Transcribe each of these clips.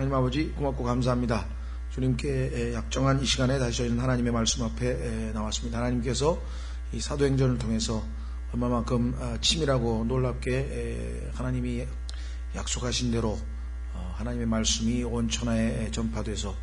하나님 아버지 고맙고 감사합니다. 주님께 약정한 이 시간에 다시 저희는 하나님의 말씀 앞에 나왔습니다. 하나님께서 이 사도행전을 통해서 얼마만큼 치밀하고 놀랍게 하나님이 약속하신 대로 하나님의 말씀이 온 천하에 전파돼서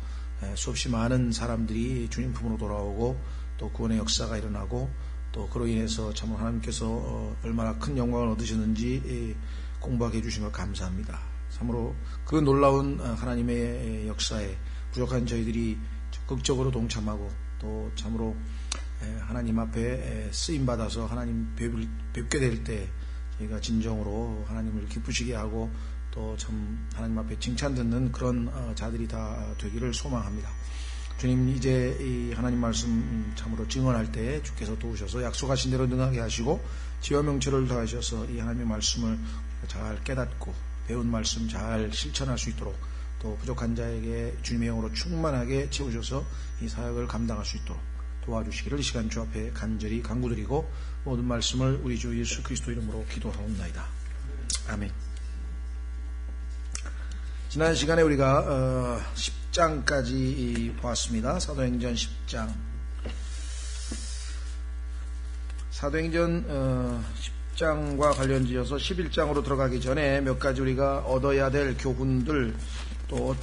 수없이 많은 사람들이 주님 품으로 돌아오고 또 구원의 역사가 일어나고 또 그로 인해서 참 하나님께서 얼마나 큰 영광을 얻으셨는지 공부하게 해주신 것 감사합니다. 참으로 그 놀라운 하나님의 역사에 부족한 저희들이 적극적으로 동참하고 또 참으로 하나님 앞에 쓰임받아서 하나님 뵙게 될 때 저희가 진정으로 하나님을 기쁘시게 하고 또 참 하나님 앞에 칭찬 듣는 그런 자들이 다 되기를 소망합니다. 주님, 이제 이 하나님 말씀 참으로 증언할 때 주께서 도우셔서 약속하신 대로 능하게 하시고 지와 명철을 더하셔서 이 하나님의 말씀을 잘 깨닫고 배운 말씀 잘 실천할 수 있도록 또 부족한 자에게 주님의 영으로 충만하게 채우셔서 이 사역을 감당할 수 있도록 도와주시기를 이 시간 주 앞에 간절히 간구드리고 모든 말씀을 우리 주 예수 그리스도 이름으로 기도하옵나이다. 아멘. 지난 시간에 우리가 10장까지 보았습니다. 사도행전 10장. 사도행전 10장과 관련지어서 11장으로 들어가기 전에 몇 가지 우리가 얻어야 될 교훈들 또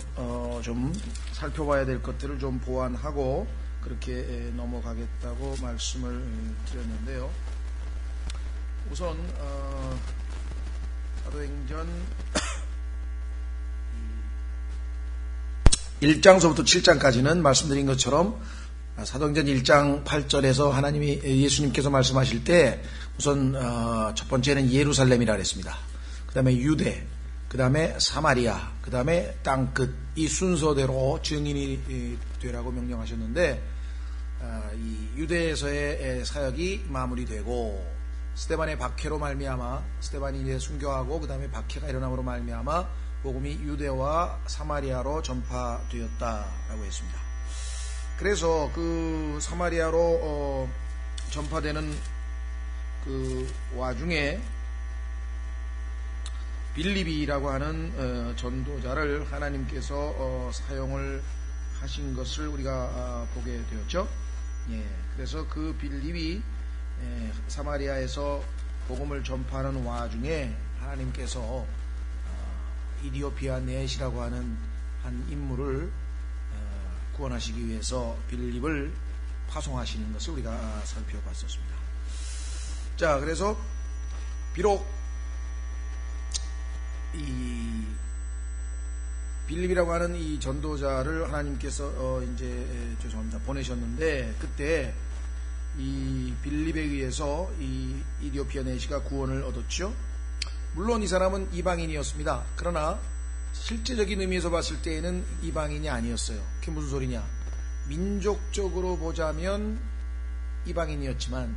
좀 살펴봐야 될 것들을 좀 보완하고 그렇게 넘어가겠다고 말씀을 드렸는데요. 우선 사도행전 1장서부터 7장까지는 말씀드린 것처럼 사도행전 1장 8절에서 하나님이 예수님께서 말씀하실 때 우선 첫 번째는 예루살렘이라 그랬습니다. 그 다음에 유대, 그 다음에 사마리아, 그 다음에 땅끝, 이 순서대로 증인이 되라고 명령하셨는데 이 유대에서의 사역이 마무리되고 스데반의 박해로 말미암아 스데반이 이제 순교하고 그 다음에 박해가 일어남으로 말미암아 복음이 유대와 사마리아로 전파되었다라고 했습니다. 그래서 그 사마리아로 전파되는 그 와중에 빌립이라고 하는 전도자를 하나님께서 사용을 하신 것을 우리가 보게 되었죠. 예, 그래서 그 빌립이 사마리아에서 복음을 전파하는 와중에 하나님께서 이디오피아 넷이라고 하는 한 인물을 구원하시기 위해서 빌립을 파송하시는 것을 우리가 살펴봤었습니다. 자, 그래서 비록 이 빌립이라고 하는 이 전도자를 하나님께서 죄송합니다 보내셨는데 그때 이 빌립에 의해서 이 이디오피아 넷이가 구원을 얻었죠. 물론 이 사람은 이방인이었습니다. 그러나 실제적인 의미에서 봤을 때에는 이방인이 아니었어요. 그게 무슨 소리냐? 민족적으로 보자면 이방인이었지만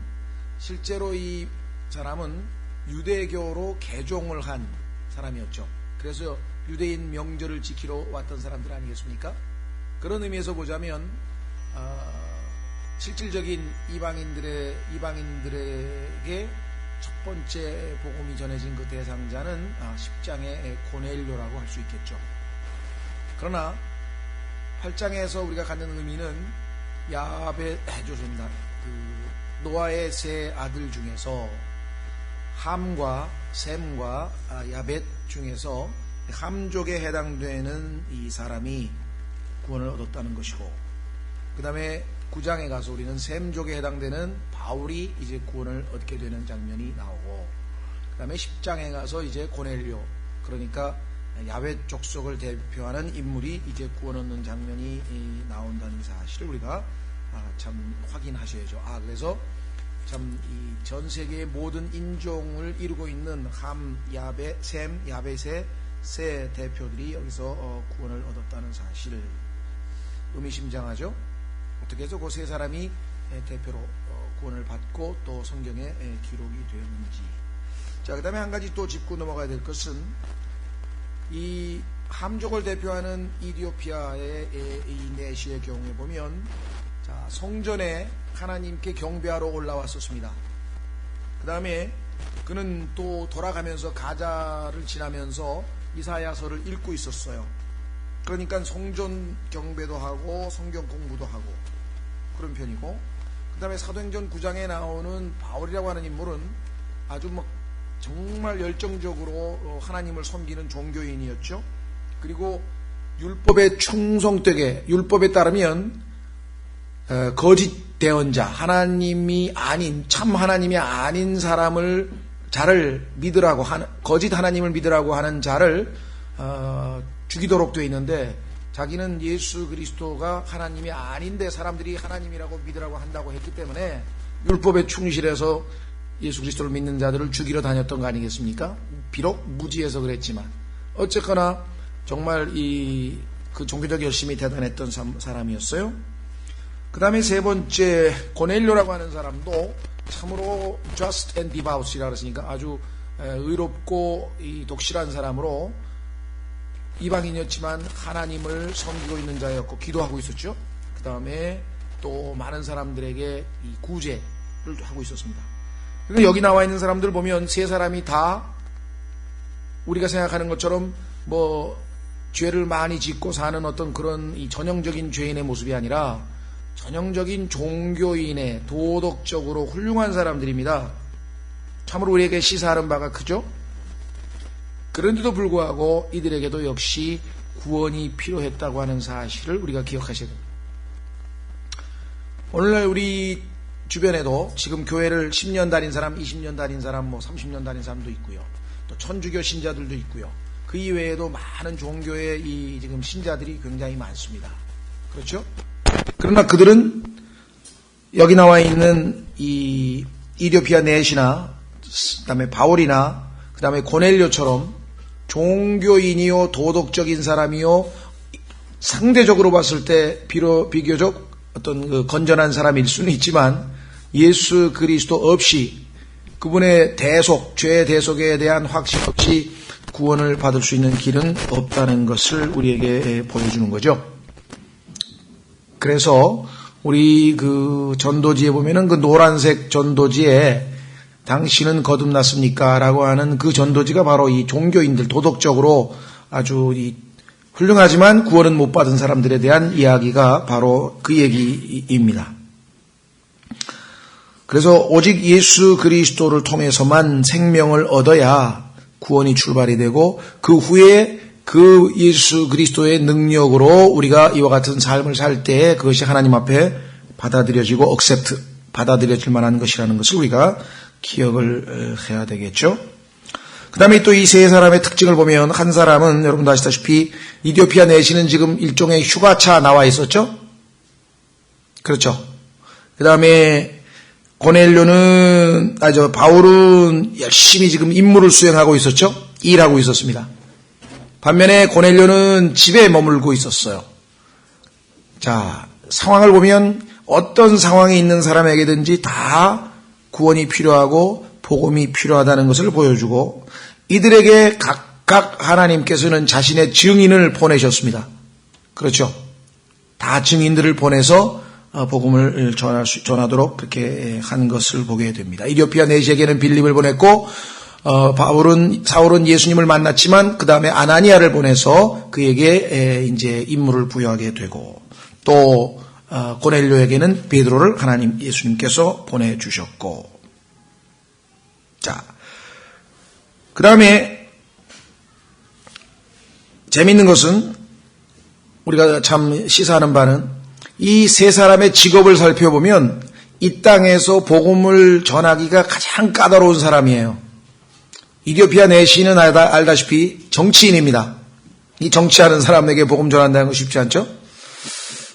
실제로 이 사람은 유대교로 개종을 한 사람이었죠. 그래서 유대인 명절을 지키러 왔던 사람들 아니겠습니까? 그런 의미에서 보자면 실질적인 이방인들에게 첫 번째 복음이 전해진 그 대상자는 10장의 고넬료라고 할 수 있겠죠. 그러나 8장에서 우리가 갖는 의미는 그 노아의 세 아들 중에서 함과 셈과 야벳 중에서 함족에 해당되는 이 사람이 구원을 얻었다는 것이고, 그 다음에 9장에 가서 우리는 셈족에 해당되는 바울이 이제 구원을 얻게 되는 장면이 나오고, 그 다음에 10장에 가서 이제 고넬료, 그러니까 야벳 족속을 대표하는 인물이 이제 구원 얻는 장면이 나온다는 사실을 우리가 참 확인하셔야죠. 그래서 참 이 전 세계의 모든 인종을 이루고 있는 함, 야벳, 셈, 야벳의 세 대표들이 여기서 구원을 얻었다는 사실을 의미심장하죠. 어떻게 해서 그 세 사람이 대표로 구원을 받고 또 성경에 기록이 되었는지. 자, 그 다음에 한 가지 또 짚고 넘어가야 될 것은 이 함족을 대표하는 이디오피아의 이 내시의 경우에 보면, 자, 성전에 하나님께 경배하러 올라왔었습니다. 그 다음에 그는 또 돌아가면서 가자를 지나면서 이사야서를 읽고 있었어요. 그러니까 성전 경배도 하고 성경 공부도 하고 그런 편이고, 그 다음에 사도행전 9장에 나오는 바울이라고 하는 인물은 아주 정말 열정적으로 하나님을 섬기는 종교인이었죠. 그리고 율법에 충성되게, 율법에 따르면 거짓 대언자, 하나님이 아닌, 참 하나님이 아닌 자를 믿으라고 하는, 거짓 하나님을 믿으라고 하는 자를 죽이도록 되어 있는데, 자기는 예수 그리스도가 하나님이 아닌데 사람들이 하나님이라고 믿으라고 한다고 했기 때문에 율법에 충실해서 예수 그리스도를 믿는 자들을 죽이러 다녔던 거 아니겠습니까? 비록 무지해서 그랬지만 어쨌거나 정말 그 종교적 열심이 대단했던 사람이었어요. 그 다음에 세 번째, 고넬료라고 하는 사람도 참으로 just and devout이라 그랬으니까 아주 의롭고 독실한 사람으로 이방인이었지만 하나님을 섬기고 있는 자였고 기도하고 있었죠. 그 다음에 또 많은 사람들에게 이 구제를 하고 있었습니다. 그러니까 여기 나와 있는 사람들 보면 세 사람이 다 우리가 생각하는 것처럼 죄를 많이 짓고 사는 어떤 그런 이 전형적인 죄인의 모습이 아니라 전형적인 종교인의 도덕적으로 훌륭한 사람들입니다. 참으로 우리에게 시사하는 바가 크죠. 그런데도 불구하고 이들에게도 역시 구원이 필요했다고 하는 사실을 우리가 기억하셔야 됩니다. 오늘날 우리 주변에도 지금 교회를 10년 다닌 사람, 20년 다닌 사람, 30년 다닌 사람도 있고요. 또 천주교 신자들도 있고요. 그 이외에도 많은 종교의 지금 신자들이 굉장히 많습니다. 그렇죠? 그러나 그들은 여기 나와 있는 이 이디오피아 넷이나 그다음에 바울이나 그다음에 고넬료처럼 종교인이요 도덕적인 사람이요 상대적으로 봤을 때 비교적 어떤 그 건전한 사람일 수는 있지만 예수 그리스도 없이 그분의 죄의 대속에 대한 확신 없이 구원을 받을 수 있는 길은 없다는 것을 우리에게 보여주는 거죠. 그래서 우리 그 전도지에 보면은 그 노란색 전도지에 당신은 거듭났습니까? 라고 하는 그 전도지가 바로 이 종교인들, 도덕적으로 아주 훌륭하지만 구원은 못 받은 사람들에 대한 이야기가 바로 그 얘기입니다. 그래서 오직 예수 그리스도를 통해서만 생명을 얻어야 구원이 출발이 되고 그 후에 그 예수 그리스도의 능력으로 우리가 이와 같은 삶을 살 때 그것이 하나님 앞에 받아들여지고 받아들여질 만한 것이라는 것을 우리가 기억을 해야 되겠죠. 그 다음에 또 이 세 사람의 특징을 보면 한 사람은 여러분도 아시다시피 이디오피아 내시는 지금 일종의 휴가차 나와 있었죠. 그렇죠. 그 다음에 바울은 열심히 지금 임무를 수행하고 있었죠. 일하고 있었습니다. 반면에 고넬료는 집에 머물고 있었어요. 자, 상황을 보면 어떤 상황에 있는 사람에게든지 다 구원이 필요하고 복음이 필요하다는 것을 보여주고 이들에게 각각 하나님께서는 자신의 증인을 보내셨습니다. 그렇죠. 다 증인들을 보내서 복음을 전하도록 그렇게 한 것을 보게 됩니다. 이디오피아 내시에게는 빌립을 보냈고 사울은 예수님을 만났지만 그 다음에 아나니아를 보내서 그에게 이제 임무를 부여하게 되고 또 고넬료에게는 베드로를 예수님께서 보내주셨고 자, 그 다음에 재미있는 것은 우리가 참 시사하는 바는 이 세 사람의 직업을 살펴보면 이 땅에서 복음을 전하기가 가장 까다로운 사람이에요. 이디오피아 내시는 알다시피 정치인입니다. 이 정치하는 사람에게 복음 전한다는 건 쉽지 않죠.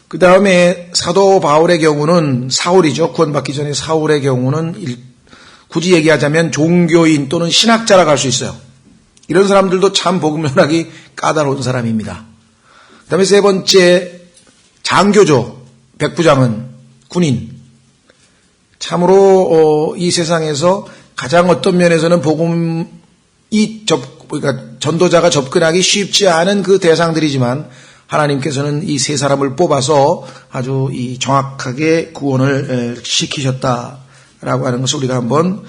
그 다음에 사도 바울의 경우는 사울이죠. 구원받기 전에 사울의 경우는 굳이 얘기하자면 종교인 또는 신학자라고 할 수 있어요. 이런 사람들도 참 복음 전하기 까다로운 사람입니다. 그 다음에 세 번째 장교죠. 백부장은 군인. 참으로 이 세상에서 가장 어떤 면에서는 그러니까 전도자가 접근하기 쉽지 않은 그 대상들이지만 하나님께서는 이 세 사람을 뽑아서 아주 정확하게 구원을 시키셨다라고 하는 것을 우리가 한번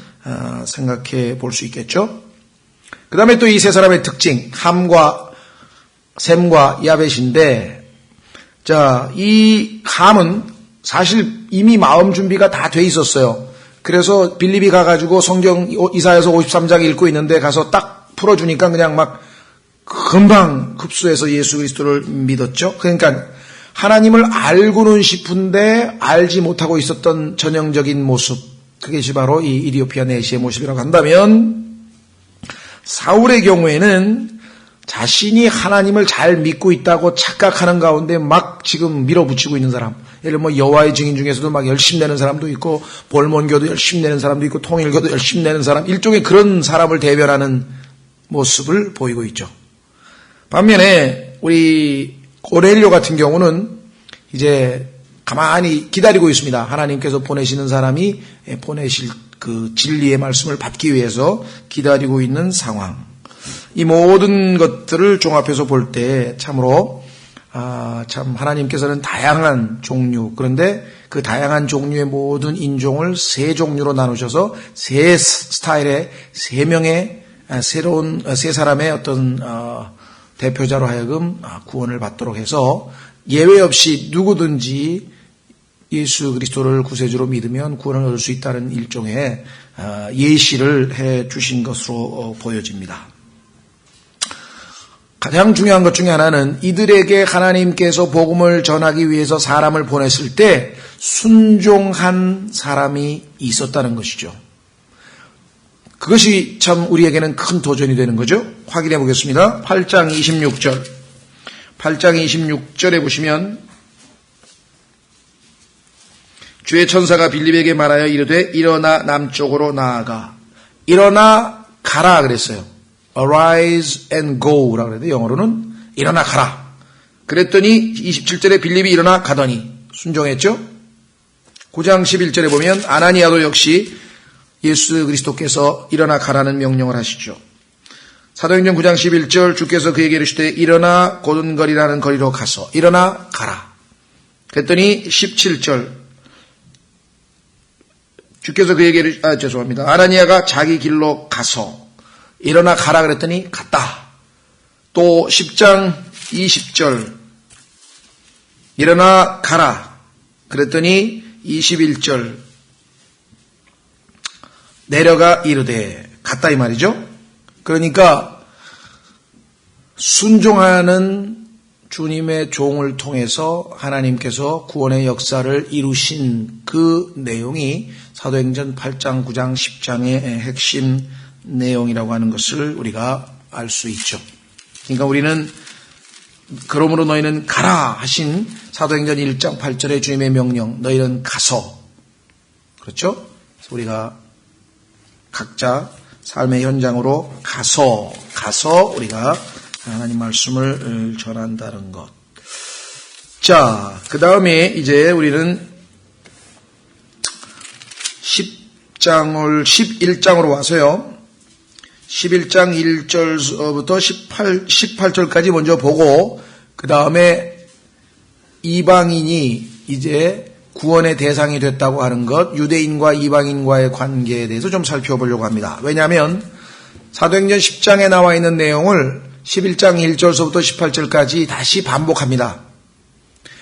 생각해 볼 수 있겠죠. 그 다음에 또 이 세 사람의 특징, 함과 셈과 야벳인데, 자, 이 함은 사실 이미 마음 준비가 다 돼 있었어요. 그래서 빌립이 가가지고 성경 이사야서 53장 읽고 있는데 가서 딱 풀어주니까 그냥 막 금방 흡수해서 예수 그리스도를 믿었죠. 그러니까 하나님을 알고는 싶은데 알지 못하고 있었던 전형적인 모습, 그것이 바로 이 이디오피아 내시의 모습이라고 한다면, 사울의 경우에는 자신이 하나님을 잘 믿고 있다고 착각하는 가운데 막 지금 밀어붙이고 있는 사람, 예를 들면 여호와의 증인 중에서도 막 열심히 내는 사람도 있고, 볼몬교도 열심히 내는 사람도 있고, 통일교도 열심히 내는 사람, 일종의 그런 사람을 대변하는 모습을 보이고 있죠. 반면에 우리 고넬료 같은 경우는 이제 가만히 기다리고 있습니다. 하나님께서 보내시는 사람이 보내실 그 진리의 말씀을 받기 위해서 기다리고 있는 상황. 이 모든 것들을 종합해서 볼 때 참으로 참 하나님께서는 다양한 종류, 그런데 그 다양한 종류의 모든 인종을 세 종류로 나누셔서 세 스타일의 세 명의 새로운 세 사람의 어떤 대표자로 하여금 구원을 받도록 해서 예외 없이 누구든지 예수 그리스도를 구세주로 믿으면 구원을 얻을 수 있다는 일종의 예시를 해 주신 것으로 보여집니다. 가장 중요한 것 중에 하나는 이들에게 하나님께서 복음을 전하기 위해서 사람을 보냈을 때 순종한 사람이 있었다는 것이죠. 그것이 참 우리에게는 큰 도전이 되는 거죠. 확인해 보겠습니다. 8장 26절. 8장 26절에 보시면 주의 천사가 빌립에게 말하여 이르되 일어나 남쪽으로 나아가. 일어나 가라 그랬어요. Arise and go라고 그랬는데 영어로는 일어나 가라. 그랬더니 27절에 빌립이 일어나 가더니 순종했죠. 9장 11절에 보면 아나니아도 역시 예수 그리스도께서 일어나 가라는 명령을 하시죠. 사도행전 9장 11절 주께서 그에게 이르시되 일어나 고든거리라는 거리로 가서 일어나 가라. 그랬더니 17절 주께서 그에게 아나니아가 자기 길로 가서 일어나 가라 그랬더니 갔다. 또 10장 20절 일어나 가라 그랬더니 21절 내려가 이르되 갔다 이 말이죠. 그러니까 순종하는 주님의 종을 통해서 하나님께서 구원의 역사를 이루신 그 내용이 사도행전 8장, 9장, 10장의 핵심 내용이라고 하는 것을 우리가 알 수 있죠. 그러니까 우리는 그러므로 너희는 가라 하신 사도행전 1장 8절의 주님의 명령, 너희는 가서, 그렇죠? 그래서 우리가 각자 삶의 현장으로 가서 우리가 하나님 말씀을 전한다는 것. 자, 그 다음에 이제 우리는 11장으로 와서요. 11장 1절부터 18절까지 먼저 보고 그 다음에 이방인이 이제 구원의 대상이 됐다고 하는 것, 유대인과 이방인과의 관계에 대해서 좀 살펴보려고 합니다. 왜냐하면 사도행전 10장에 나와 있는 내용을 11장 1절서부터 18절까지 다시 반복합니다.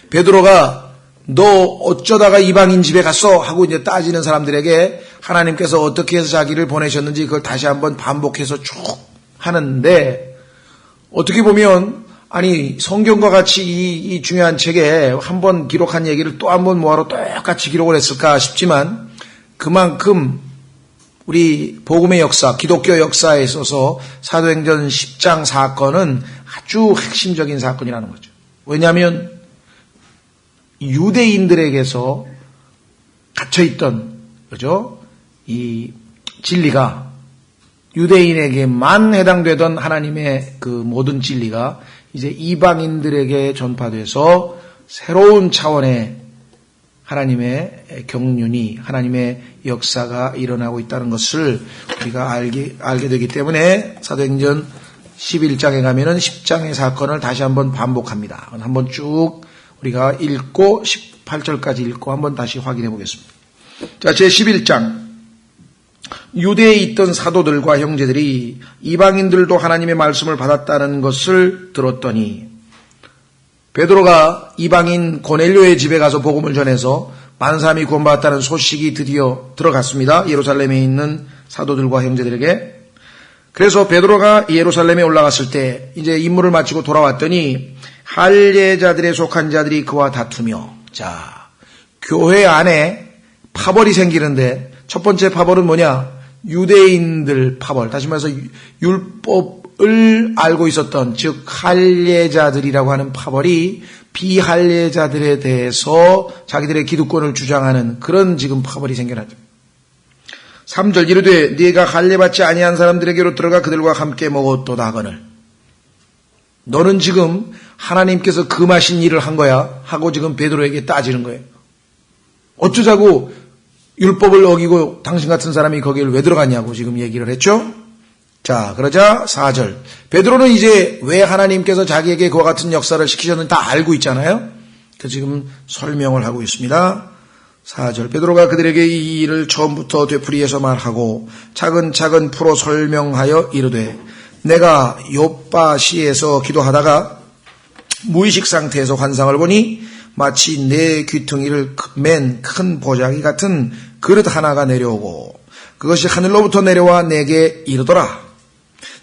베드로가 너 어쩌다가 이방인 집에 갔어? 하고 이제 따지는 사람들에게 하나님께서 어떻게 해서 자기를 보내셨는지 그걸 다시 한번 반복해서 쭉 하는데, 어떻게 보면 아니 성경과 같이 이 중요한 책에 한번 기록한 얘기를 또 한번 뭐하러 똑같이 기록을 했을까 싶지만, 그만큼 우리 복음의 역사, 기독교 역사에 있어서 사도행전 10장 사건은 아주 핵심적인 사건이라는 거죠. 왜냐하면 유대인들에게서 갇혀있던, 그죠? 이 진리가 유대인에게만 해당되던 하나님의 그 모든 진리가 이제 이방인들에게 전파돼서 새로운 차원의 하나님의 경륜이, 하나님의 역사가 일어나고 있다는 것을 우리가 알게 되기 때문에 사도행전 11장에 가면은 10장의 사건을 다시 한번 반복합니다. 한번 쭉 우리가 읽고 18절까지 읽고 한번 다시 확인해 보겠습니다. 자, 제 11장 유대에 있던 사도들과 형제들이 이방인들도 하나님의 말씀을 받았다는 것을 들었더니 베드로가 이방인 고넬료의 집에 가서 복음을 전해서 많은 사람이 구원받았다는 소식이 드디어 들어갔습니다. 예루살렘에 있는 사도들과 형제들에게. 그래서 베드로가 예루살렘에 올라갔을 때 이제 임무를 마치고 돌아왔더니 할례자들에 속한 자들이 그와 다투며, 자, 교회 안에 파벌이 생기는데 첫 번째 파벌은 뭐냐? 유대인들 파벌. 다시 말해서 율법을 알고 있었던, 즉 할례자들이라고 하는 파벌이 비할례자들에 대해서 자기들의 기득권을 주장하는 그런 지금 파벌이 생겨나죠. 3절 이르되 네가 할례받지 아니한 사람들에게로 들어가 그들과 함께 먹었도다 하거늘. 너는 지금 하나님께서 금하신 일을 한 거야 하고 지금 베드로에게 따지는 거예요. 어쩌자고 율법을 어기고 당신 같은 사람이 거기를 왜 들어갔냐고 지금 얘기를 했죠. 자, 그러자 4절. 베드로는 이제 왜 하나님께서 자기에게 그와 같은 역사를 시키셨는지 다 알고 있잖아요. 그 지금 설명을 하고 있습니다. 4절. 베드로가 그들에게 이 일을 처음부터 되풀이해서 말하고 차근차근 풀어 설명하여 이르되 내가 요빠시에서 기도하다가 무의식 상태에서 환상을 보니 마치 내 귀퉁이를 맨 큰 보자기 같은 그릇 하나가 내려오고 그것이 하늘로부터 내려와 내게 이르더라.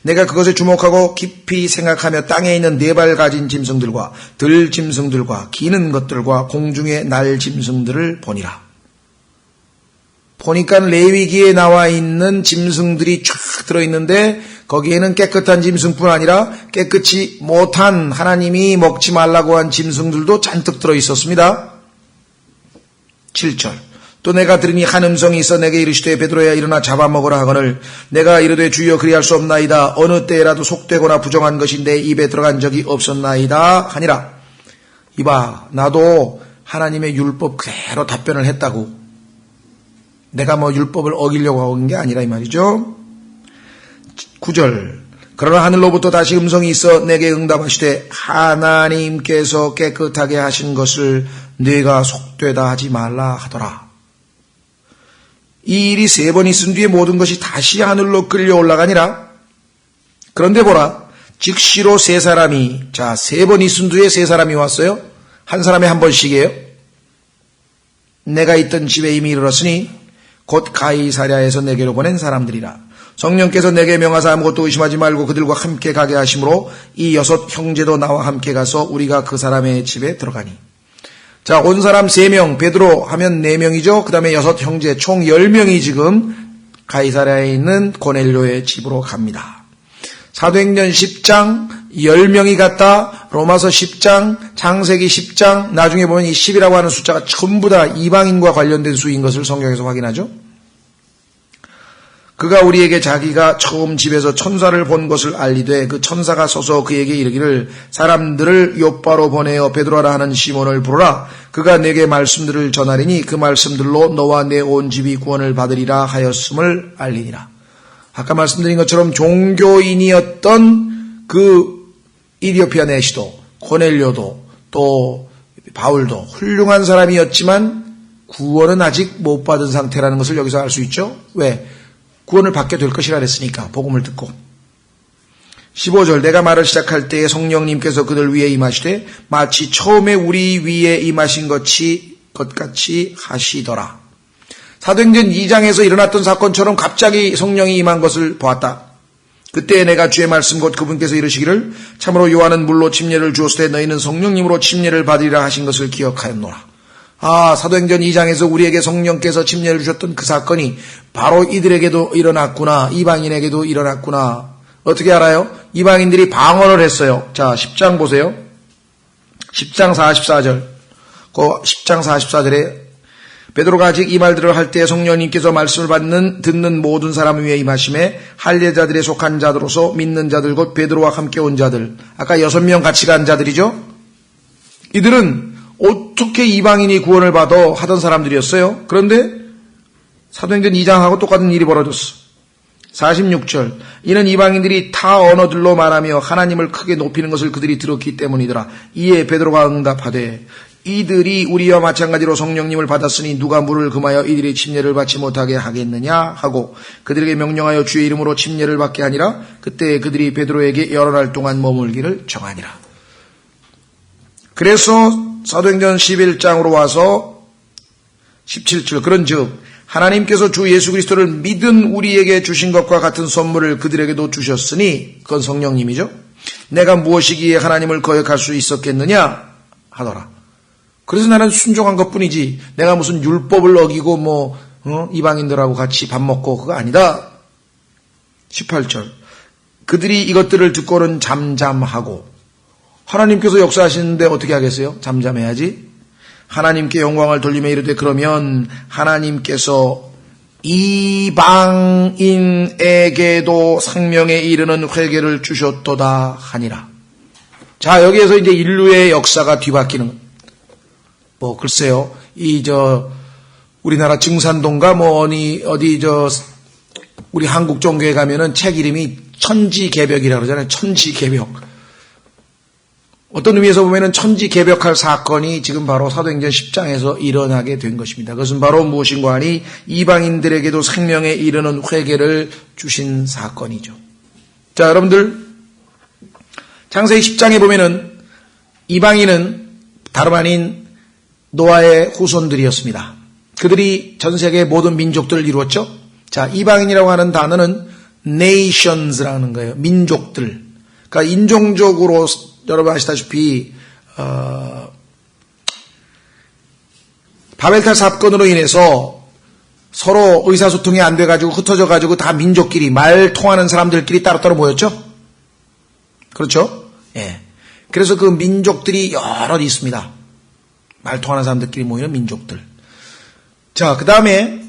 내가 그것에 주목하고 깊이 생각하며 땅에 있는 4발 가진 짐승들과 들 짐승들과 기는 것들과 공중에 날 짐승들을 보니라. 보니까 레위기에 나와 있는 짐승들이 쫙 들어있는데 거기에는 깨끗한 짐승뿐 아니라 깨끗이 못한 하나님이 먹지 말라고 한 짐승들도 잔뜩 들어있었습니다. 7절. 또 내가 들으니 한 음성이 있어 내게 이르시되 베드로야 일어나 잡아먹으라 하거늘 내가 이르되 주여 그리할 수 없나이다. 어느 때라도 속되거나 부정한 것이 내 입에 들어간 적이 없었나이다 하니라. 이봐, 나도 하나님의 율법 그대로 답변을 했다고. 내가 뭐 율법을 어기려고 한 게 아니라 이 말이죠. 9절. 그러나 하늘로부터 다시 음성이 있어 내게 응답하시되 하나님께서 깨끗하게 하신 것을 네가 속되다 하지 말라 하더라. 이 일이 3번 있은 뒤에 모든 것이 다시 하늘로 끌려 올라가니라. 그런데 보라, 즉시로 3사람이, 자, 3번 있은 뒤에 3사람이 왔어요. 한 사람에 한 번씩이에요. 내가 있던 집에 이미 이르렀으니 곧 가이사랴에서 내게로 보낸 사람들이라. 성령께서 내게 명하사 아무것도 의심하지 말고 그들과 함께 가게 하심으로 이 6 형제도 나와 함께 가서 우리가 그 사람의 집에 들어가니. 자, 온 사람 3명, 베드로 하면 4명이죠. 그 다음에 6 형제, 총 10명이 지금 가이사랴에 있는 고넬료의 집으로 갑니다. 사도행전 10장 10명이 갔다. 로마서 10장, 창세기 10장, 나중에 보면 이 10이라고 하는 숫자가 전부 다 이방인과 관련된 수인 것을 성경에서 확인하죠. 그가 우리에게 자기가 처음 집에서 천사를 본 것을 알리되 그 천사가 서서 그에게 이르기를 사람들을 요빠로 보내어 베드로라 하는 시몬을 부르라. 그가 내게 말씀들을 전하리니 그 말씀들로 너와 내 온 집이 구원을 받으리라 하였음을 알리니라. 아까 말씀드린 것처럼 종교인이었던 그 이디오피아 내시도 고넬료도 또 바울도 훌륭한 사람이었지만 구원은 아직 못 받은 상태라는 것을 여기서 알 수 있죠. 왜? 구원을 받게 될 것이라 그랬으니까 복음을 듣고. 15절 내가 말을 시작할 때에 성령님께서 그들 위에 임하시되 마치 처음에 우리 위에 임하신 것같이 하시더라. 사도행전 2장에서 일어났던 사건처럼 갑자기 성령이 임한 것을 보았다. 그때 내가 주의 말씀 곧 그분께서 이르시기를 참으로 요한은 물로 침례를 주었을 때 너희는 성령님으로 침례를 받으리라 하신 것을 기억하였노라. 아, 사도행전 2장에서 우리에게 성령께서 침례를 주셨던 그 사건이 바로 이들에게도 일어났구나. 이방인에게도 일어났구나. 어떻게 알아요? 이방인들이 방언을 했어요. 자, 10장 보세요. 10장 44절. 그 10장 44절에 베드로가 아직 이 말들을 할 때 성령님께서 말씀을 듣는 모든 사람 위에 임하심에 할례자들에 속한 자들로서 믿는 자들 곧 베드로와 함께 온 자들. 아까 6명 같이 간 자들이죠. 이들은 어떻게 이방인이 구원을 받아 하던 사람들이었어요. 그런데 사도행전 2장하고 똑같은 일이 벌어졌어. 46절 이는 이방인들이 타 언어들로 말하며 하나님을 크게 높이는 것을 그들이 들었기 때문이더라. 이에 베드로가 응답하되 이들이 우리와 마찬가지로 성령님을 받았으니 누가 물을 금하여 이들이 침례를 받지 못하게 하겠느냐 하고 그들에게 명령하여 주의 이름으로 침례를 받게 하니라. 그때 그들이 베드로에게 여러 날 동안 머물기를 정하니라. 그래서 사도행전 11장으로 와서 17절 그런즉 하나님께서 주 예수 그리스도를 믿은 우리에게 주신 것과 같은 선물을 그들에게도 주셨으니 그건 성령님이죠. 내가 무엇이기에 하나님을 거역할 수 있었겠느냐 하더라. 그래서 나는 순종한 것뿐이지 내가 무슨 율법을 어기고 이방인들하고 같이 밥 먹고 그거 아니다. 18절 그들이 이것들을 듣고는 잠잠하고 하나님께서 역사하시는데 어떻게 하겠어요? 잠잠해야지. 하나님께 영광을 돌리며 이르되 그러면 하나님께서 이방인에게도 생명에 이르는 회개를 주셨도다 하니라. 자, 여기에서 이제 인류의 역사가 뒤바뀌는 글쎄요. 우리나라 증산동가 우리 한국 종교에 가면은 책 이름이 천지개벽이라고 그러잖아요. 천지개벽. 어떤 의미에서 보면은 천지개벽할 사건이 지금 바로 사도행전 10장에서 일어나게 된 것입니다. 그것은 바로 무엇인가 하니 이방인들에게도 생명에 이르는 회개를 주신 사건이죠. 자, 여러분들 창세기 10장에 보면은 이방인은 다름 아닌 노아의 후손들이었습니다. 그들이 전 세계의 모든 민족들을 이루었죠. 자, 이방인이라고 하는 단어는 nations라는 거예요. 민족들. 그러니까 인종적으로 여러분 아시다시피 바벨탑 사건으로 인해서 서로 의사소통이 안 돼가지고 흩어져가지고 다 민족끼리 말 통하는 사람들끼리 따로따로 모였죠. 그렇죠? 예. 그래서 그 민족들이 여럿 있습니다. 말 통하는 사람들끼리 모이는 민족들. 자, 그 다음에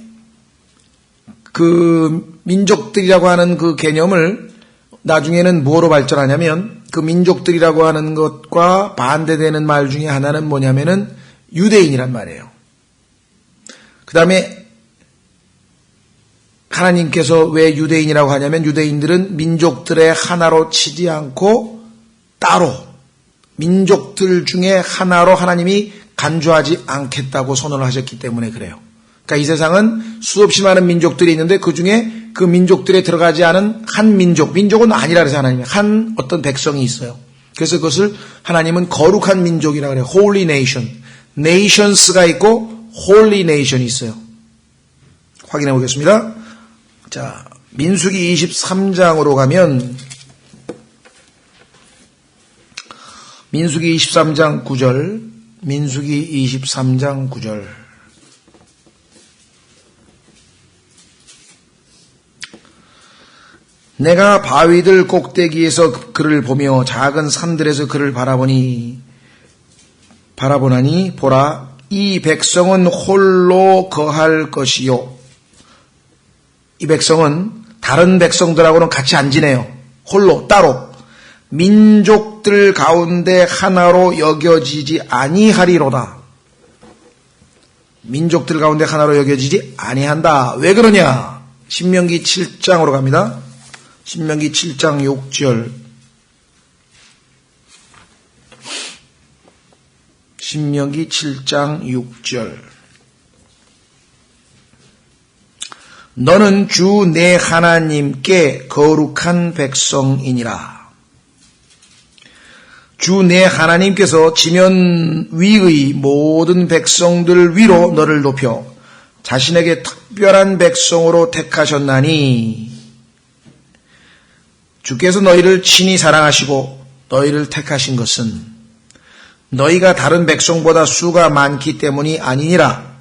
그 민족들이라고 하는 그 개념을 나중에는 뭐로 발전하냐면 그 민족들이라고 하는 것과 반대되는 말 중에 하나는 뭐냐면은 유대인이란 말이에요. 그 다음에 하나님께서 왜 유대인이라고 하냐면 유대인들은 민족들의 하나로 치지 않고 따로 민족들 중에 하나로 하나님이 간주하지 않겠다고 선언을 하셨기 때문에 그래요. 그러니까 이 세상은 수없이 많은 민족들이 있는데 그 중에 그 민족들에 들어가지 않은 한 민족은 아니라 그래서 하나님이 한 어떤 백성이 있어요. 그래서 그것을 하나님은 거룩한 민족이라 그래요. Holy Nation. Nations가 있고 Holy Nation이 있어요. 확인해 보겠습니다. 자, 민수기 23장으로 가면 민수기 23장 9절 민수기 23장 9절 내가 바위들 꼭대기에서 그를 보며 작은 산들에서 그를 바라보나니 보라 이 백성은 홀로 거할 것이요. 이 백성은 다른 백성들하고는 같이 안 지내요. 홀로 따로 민족들 가운데 하나로 여겨지지 아니하리로다. 민족들 가운데 하나로 여겨지지 아니한다. 왜 그러냐? 신명기 7장으로 갑니다. 신명기 7장 6절. 신명기 7장 6절. 너는 주 내 하나님께 거룩한 백성이니라. 주 내 하나님께서 지면 위의 모든 백성들 위로 너를 높여 자신에게 특별한 백성으로 택하셨나니 주께서 너희를 친히 사랑하시고 너희를 택하신 것은 너희가 다른 백성보다 수가 많기 때문이 아니니라.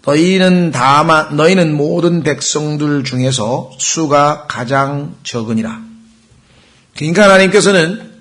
너희는 모든 백성들 중에서 수가 가장 적으니라. 그러니까 하나님께서는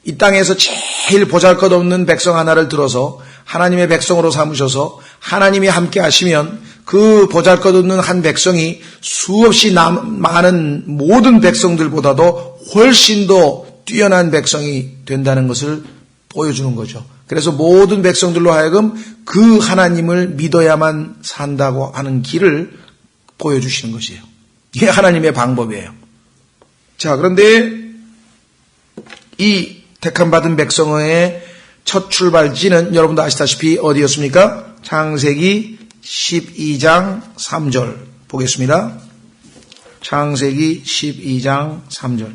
이 땅에서 제일 보잘것없는 백성 하나를 들어서 하나님의 백성으로 삼으셔서 하나님이 함께 하시면 그 보잘것없는 한 백성이 수없이 많은 모든 백성들보다도 훨씬 더 뛰어난 백성이 된다는 것을 보여주는 거죠. 그래서 모든 백성들로 하여금 그 하나님을 믿어야만 산다고 하는 길을 보여주시는 것이에요. 이게 하나님의 방법이에요. 자, 그런데 이 택함받은 백성의 첫 출발지는 여러분도 아시다시피 어디였습니까? 창세기 12장 3절 보겠습니다. 창세기 12장 3절.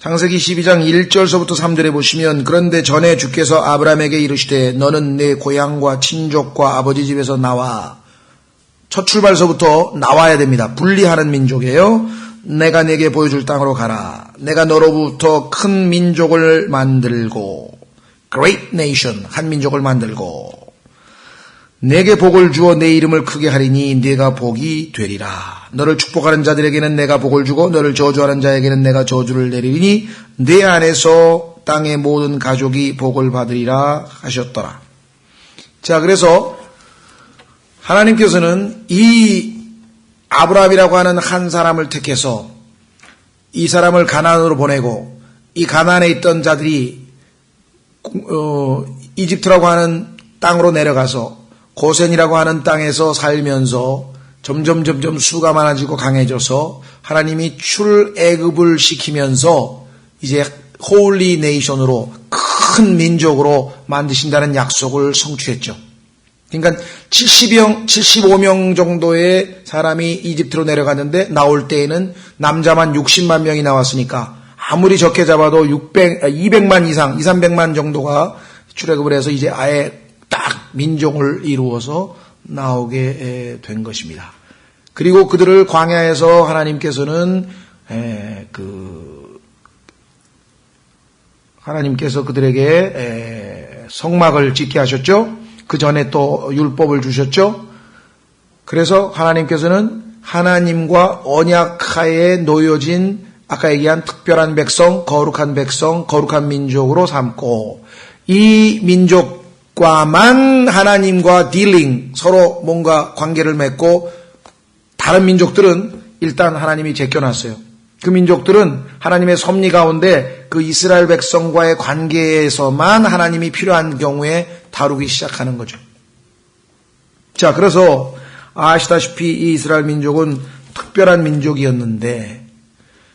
창세기 12장 1절서부터 3절에 보시면 그런데 전에 주께서 아브라함에게 이르시되 너는 내 고향과 친족과 아버지 집에서 나와. 첫 출발서부터 나와야 됩니다. 분리하는 민족이에요. 내가 네게 보여줄 땅으로 가라. 내가 너로부터 큰 민족을 만들고 Great Nation, 한 민족을 만들고 내게 복을 주어 내 이름을 크게 하리니 네가 복이 되리라. 너를 축복하는 자들에게는 내가 복을 주고 너를 저주하는 자에게는 내가 저주를 내리니 네 안에서 땅의 모든 가족이 복을 받으리라 하셨더라. 자, 그래서 하나님께서는 이 아브라함이라고 하는 한 사람을 택해서 이 사람을 가나안으로 보내고 이 가나안에 있던 자들이 이집트라고 하는 땅으로 내려가서 고센이라고 하는 땅에서 살면서 점점 수가 많아지고 강해져서 하나님이 출애굽을 시키면서 이제 홀리 네이션으로 큰 민족으로 만드신다는 약속을 성취했죠. 그러니까 75명 정도의 사람이 이집트로 내려갔는데 나올 때에는 남자만 60만 명이 나왔으니까 아무리 적게 잡아도 200만 이상, 300만 정도가 출애굽을 해서 이제 아예 딱 민족을 이루어서 나오게 된 것입니다. 그리고 그들을 광야에서 하나님께서는 하나님께서 그들에게 성막을 짓게 하셨죠. 그 전에 또 율법을 주셨죠. 그래서 하나님께서는 하나님과 언약하에 놓여진 아까 얘기한 특별한 백성, 거룩한 민족으로 삼고 이 민족과만 하나님과 딜링, 서로 뭔가 관계를 맺고 다른 민족들은 일단 하나님이 제껴놨어요. 그 민족들은 하나님의 섭리 가운데 그 이스라엘 백성과의 관계에서만 하나님이 필요한 경우에 다루기 시작하는 거죠. 자, 그래서 아시다시피 이 이스라엘 민족은 특별한 민족이었는데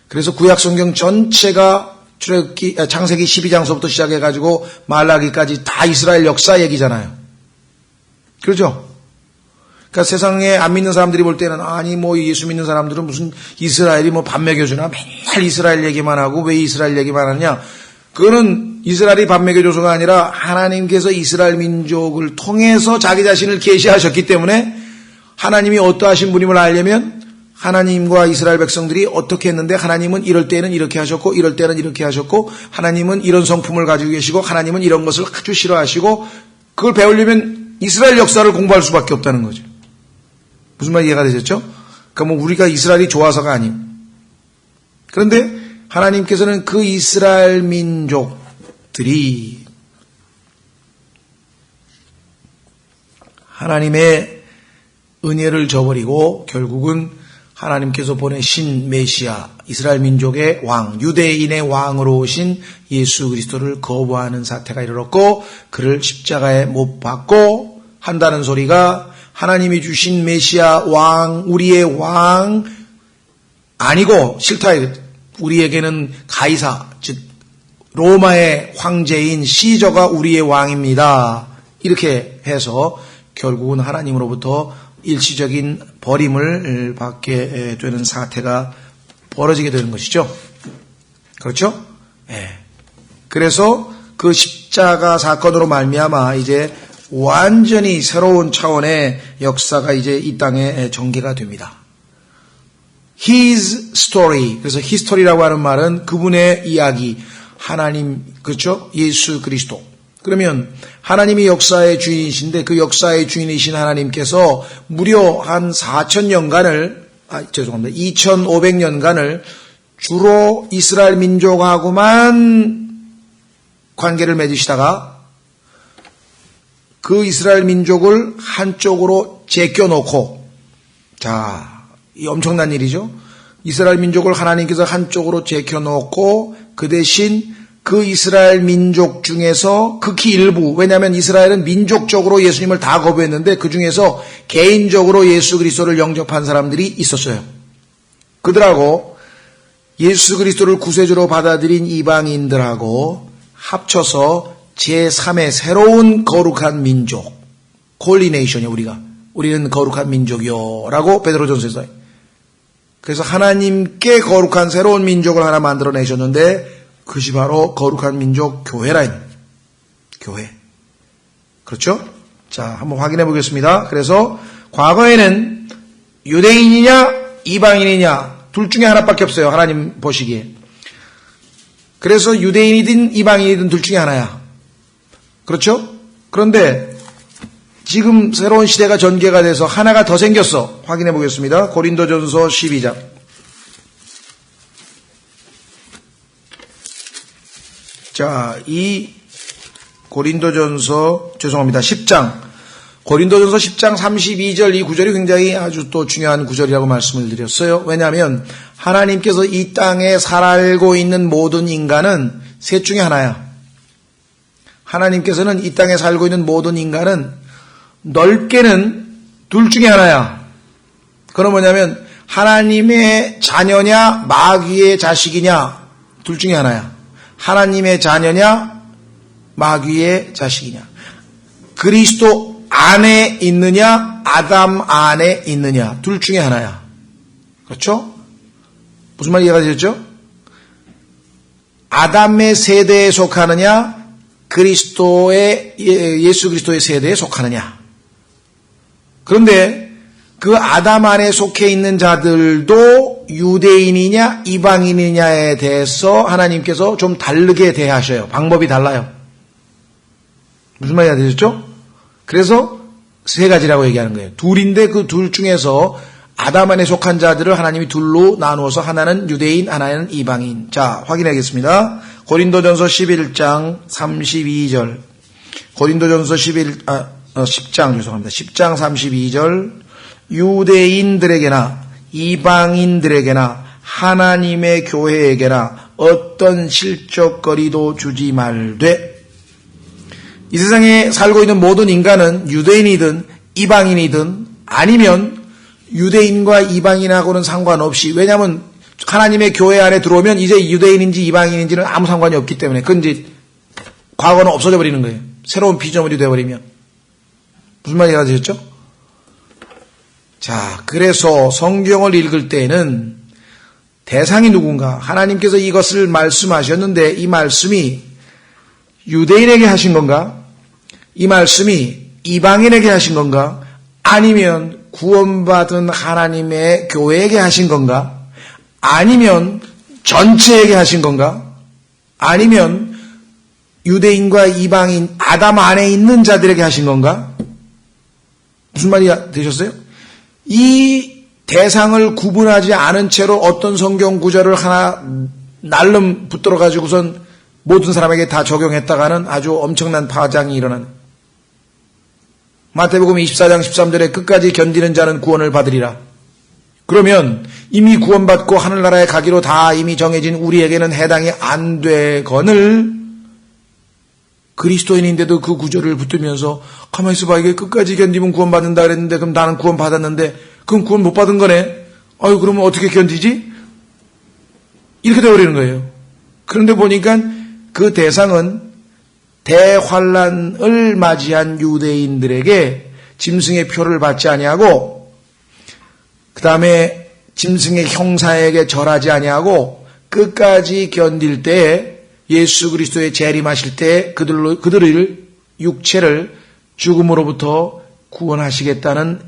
그래서 구약성경 전체가 창세기 12장서부터 시작해가지고 말라기까지 다 이스라엘 역사 얘기잖아요. 그렇죠? 그러니까 세상에 안 믿는 사람들이 볼 때는 아니 뭐 예수 믿는 사람들은 무슨 이스라엘이 뭐 밥 먹여주나 맨날 이스라엘 얘기만 하고 왜 이스라엘 얘기만 하냐. 그거는 이스라엘이 밥 먹여줘서가 아니라 하나님께서 이스라엘 민족을 통해서 자기 자신을 계시하셨기 때문에 하나님이 어떠하신 분임을 알려면 하나님과 이스라엘 백성들이 어떻게 했는데 하나님은 이럴 때는 이렇게 하셨고 이럴 때는 이렇게 하셨고 하나님은 이런 성품을 가지고 계시고 하나님은 이런 것을 아주 싫어하시고 그걸 배우려면 이스라엘 역사를 공부할 수밖에 없다는 거죠. 무슨 말 이해가 되셨죠? 그러니까 뭐 우리가 이스라엘이 좋아서가 아니에요. 그런데 하나님께서는 그 이스라엘 민족들이 하나님의 은혜를 저버리고 결국은 하나님께서 보내신 메시아, 이스라엘 민족의 왕, 유대인의 왕으로 오신 예수 그리스도를 거부하는 사태가 이르렀고 그를 십자가에 못 박고 한다는 소리가 하나님이 주신 메시아 왕, 우리의 왕 아니고 싫다. 우리에게는 가이사, 즉 로마의 황제인 시저가 우리의 왕입니다. 이렇게 해서 결국은 하나님으로부터 일시적인 버림을 받게 되는 사태가 벌어지게 되는 것이죠. 그렇죠? 예. 그래서 그 십자가 사건으로 말미암아 이제 완전히 새로운 차원의 역사가 이제 이 땅에 전개가 됩니다. His story. 그래서 history라고 하는 말은 그분의 이야기, 하나님, 그렇죠? 예수 그리스도. 그러면 하나님이 역사의 주인이신데 그 역사의 주인이신 하나님께서 무려 한 2500년간을 주로 이스라엘 민족하고만 관계를 맺으시다가 그 이스라엘 민족을 한쪽으로 제껴놓고, 자, 이 엄청난 일이죠. 이스라엘 민족을 하나님께서 한쪽으로 제껴놓고 그 대신 그 이스라엘 민족 중에서 극히 일부, 왜냐하면 이스라엘은 민족적으로 예수님을 다 거부했는데 그 중에서 개인적으로 예수 그리스도를 영접한 사람들이 있었어요. 그들하고 예수 그리스도를 구세주로 받아들인 이방인들하고 합쳐서 제3의 새로운 거룩한 민족, 콜리네이션이요. 우리는 거룩한 민족이요 라고 베드로전서에서. 그래서 하나님께 거룩한 새로운 민족을 하나 만들어내셨는데 그것이 바로 거룩한 민족 교회. 그렇죠? 자, 한번 확인해 보겠습니다. 그래서 과거에는 유대인이냐 이방인이냐 둘 중에 하나밖에 없어요. 하나님 보시기에. 그래서 유대인이든 이방인이든 둘 중에 하나야. 그렇죠? 그런데 지금 새로운 시대가 전개가 돼서 하나가 더 생겼어. 확인해 보겠습니다. 고린도전서 12장. 자, 이 고린도전서 10장. 고린도전서 10장 32절 이 구절이 굉장히 아주 또 중요한 구절이라고 말씀을 드렸어요. 왜냐하면 하나님께서 이 땅에 살고 있는 모든 인간은 셋 중에 하나야. 하나님께서는 이 땅에 살고 있는 모든 인간은 넓게는 둘 중에 하나야. 그건 뭐냐면 하나님의 자녀냐 마귀의 자식이냐 둘 중에 하나야. 하나님의 자녀냐 마귀의 자식이냐. 그리스도 안에 있느냐 아담 안에 있느냐 둘 중에 하나야. 그렇죠? 무슨 말 이해가 되셨죠? 아담의 세대에 속하느냐 예수 그리스도의 세대에 속하느냐. 그런데 그 아담 안에 속해 있는 자들도 유대인이냐 이방인이냐에 대해서 하나님께서 좀 다르게 대하셔요. 방법이 달라요. 무슨 말이 되셨죠? 그래서 세 가지라고 얘기하는 거예요. 둘인데 그 둘 중에서 아담 안에 속한 자들을 하나님이 둘로 나누어서 하나는 유대인, 하나는 이방인. 자, 확인하겠습니다. 고린도전서 11장 32절. 고린도전서 10장 32절. 유대인들에게나 이방인들에게나 하나님의 교회에게나 어떤 실적거리도 주지 말되. 이 세상에 살고 있는 모든 인간은 유대인이든 이방인이든 아니면 유대인과 이방인하고는 상관없이, 왜냐하면 하나님의 교회 안에 들어오면 이제 유대인인지 이방인인지는 아무 상관이 없기 때문에 그건 이제 과거는 없어져 버리는 거예요. 새로운 피조물이 되어버리면. 무슨 말이 되셨죠? 자, 그래서 성경을 읽을 때에는 대상이 누군가, 하나님께서 이것을 말씀하셨는데 이 말씀이 유대인에게 하신 건가? 이 말씀이 이방인에게 하신 건가? 아니면 구원받은 하나님의 교회에게 하신 건가? 아니면 전체에게 하신 건가? 아니면 유대인과 이방인 아담 안에 있는 자들에게 하신 건가? 무슨 말이 되셨어요? 이 대상을 구분하지 않은 채로 어떤 성경 구절을 하나 날름 붙들어 가지고선 모든 사람에게 다 적용했다가는 아주 엄청난 파장이 일어나는. 마태복음 24장 13절에 끝까지 견디는 자는 구원을 받으리라. 그러면 이미 구원받고 하늘나라에 가기로 다 이미 정해진 우리에게는 해당이 안 되거늘 그리스도인인데도 그 구절을 붙들면서 가만히 있어봐, 이게 끝까지 견디면 구원받는다 그랬는데 그럼 나는 구원받았는데 그럼 구원 못 받은 거네. 아유, 그러면 어떻게 견디지? 이렇게 되어버리는 거예요. 그런데 보니까 그 대상은 대환란을 맞이한 유대인들에게 짐승의 표를 받지 아니하고 그 다음에 짐승의 형사에게 절하지 아니하고 끝까지 견딜 때에 예수 그리스도의 재림하실 때 그들을 육체를 죽음으로부터 구원하시겠다는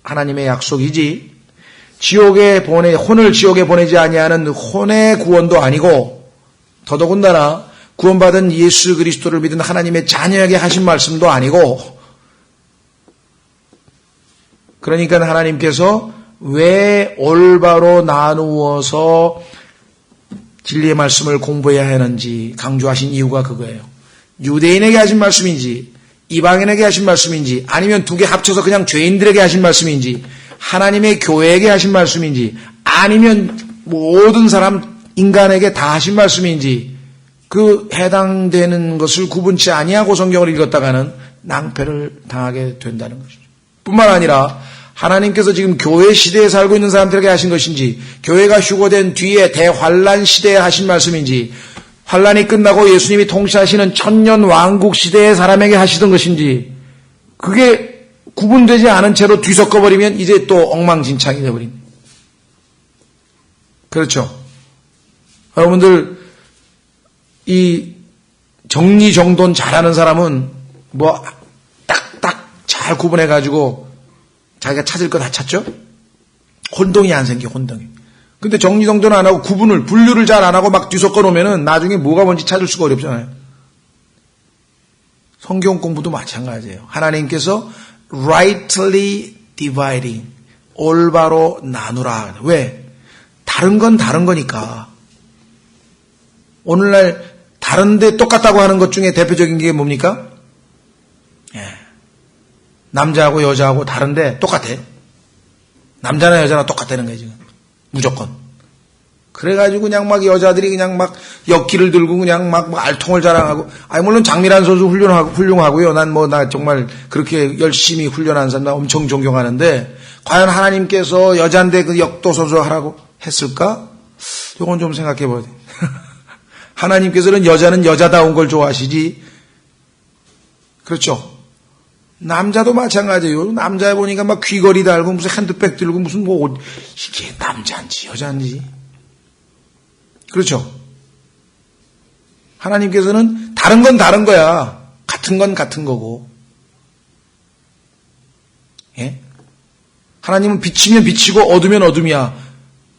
하나님의 약속이지, 혼을 지옥에 보내지 아니하는 혼의 구원도 아니고 더더군다나 구원받은 예수 그리스도를 믿은 하나님의 자녀에게 하신 말씀도 아니고, 그러니까 하나님께서 왜 올바로 나누어서 진리의 말씀을 공부해야 하는지 강조하신 이유가 그거예요. 유대인에게 하신 말씀인지 이방인에게 하신 말씀인지 아니면 두 개 합쳐서 그냥 죄인들에게 하신 말씀인지 하나님의 교회에게 하신 말씀인지 아니면 모든 사람 인간에게 다 하신 말씀인지 그 해당되는 것을 구분치 아니하고 성경을 읽었다가는 낭패를 당하게 된다는 것이죠. 뿐만 아니라 하나님께서 지금 교회 시대에 살고 있는 사람들에게 하신 것인지, 교회가 휴거된 뒤에 대환란 시대에 하신 말씀인지, 환란이 끝나고 예수님이 통치하시는 천년 왕국 시대의 사람에게 하시던 것인지, 그게 구분되지 않은 채로 뒤섞어버리면 이제 또 엉망진창이 되어버립니다. 그렇죠. 여러분들 이 정리정돈 잘하는 사람은 뭐 딱딱 잘 구분해가지고 자기가 찾을 거 다 찾죠? 혼동이 안 생겨, 혼동이. 근데 정리정돈 안 하고 분류를 잘 안 하고 막 뒤섞어 놓으면은 나중에 뭐가 뭔지 찾을 수가 어렵잖아요. 성경 공부도 마찬가지예요. 하나님께서 rightly dividing, 올바로 나누라. 왜? 다른 건 다른 거니까. 오늘날 다른데 똑같다고 하는 것 중에 대표적인 게 뭡니까? 남자하고 여자하고 다른데 똑같아. 남자나 여자나 똑같다는 거예요, 지금. 무조건. 그래가지고 그냥 막 여자들이 그냥 막 역기를 들고 그냥 막 알통을 자랑하고, 물론 장미란 선수 훌륭하고요. 나 정말 그렇게 열심히 훈련한 사람 나 엄청 존경하는데, 과연 하나님께서 여잔데 그 역도 선수 하라고 했을까? 이건 좀 생각해 봐야 돼. 하나님께서는 여자는 여자다운 걸 좋아하시지. 그렇죠. 남자도 마찬가지예요. 남자 보니까 막 귀걸이 달고 무슨 핸드백 들고 무슨 뭐 옷, 이게 남자인지 여자인지. 그렇죠. 하나님께서는 다른 건 다른 거야. 같은 건 같은 거고. 예? 하나님은 빛이면 빛이고 어두면 어둠이야.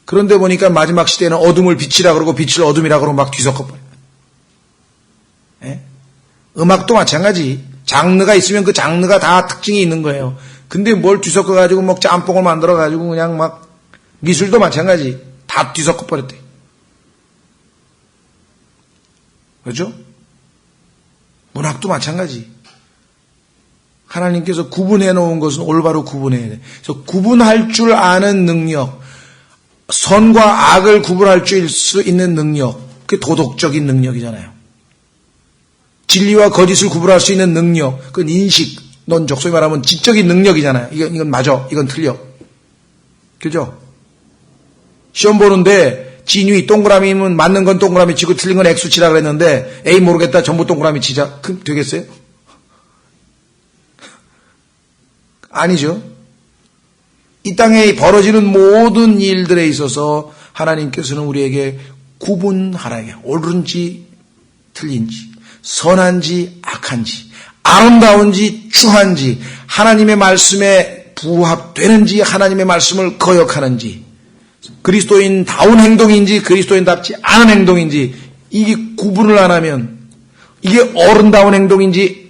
그런데 보니까 마지막 시대에는 어둠을 빛이라 그러고 빛을 어둠이라 그러고 막 뒤섞어버려. 예? 음악도 마찬가지. 장르가 있으면 그 장르가 다 특징이 있는 거예요. 근데 뭘 뒤섞어가지고 뭐 짬뽕을 만들어가지고 그냥 막, 미술도 마찬가지. 다 뒤섞어버렸대. 그렇죠? 문학도 마찬가지. 하나님께서 구분해 놓은 것은 올바로 구분해야 돼. 그래서 구분할 줄 아는 능력, 선과 악을 구분할 수 있는 능력, 그게 도덕적인 능력이잖아요. 진리와 거짓을 구분할 수 있는 능력, 그건 인식, 논적, 소위 말하면 지적인 능력이잖아요. 이건 맞아, 이건 틀려. 그죠? 시험 보는데 진위 동그라미면 맞는 건 동그라미 치고 틀린 건 X 치라 그랬는데 에이 모르겠다 전부 동그라미 치자. 그럼 되겠어요? 아니죠. 이 땅에 벌어지는 모든 일들에 있어서 하나님께서는 우리에게 구분하라. 옳은지 틀린지, 선한지 악한지, 아름다운지 추한지, 하나님의 말씀에 부합되는지, 하나님의 말씀을 거역하는지, 그리스도인다운 행동인지 그리스도인답지 않은 행동인지, 이게 구분을 안 하면 이게 어른다운 행동인지,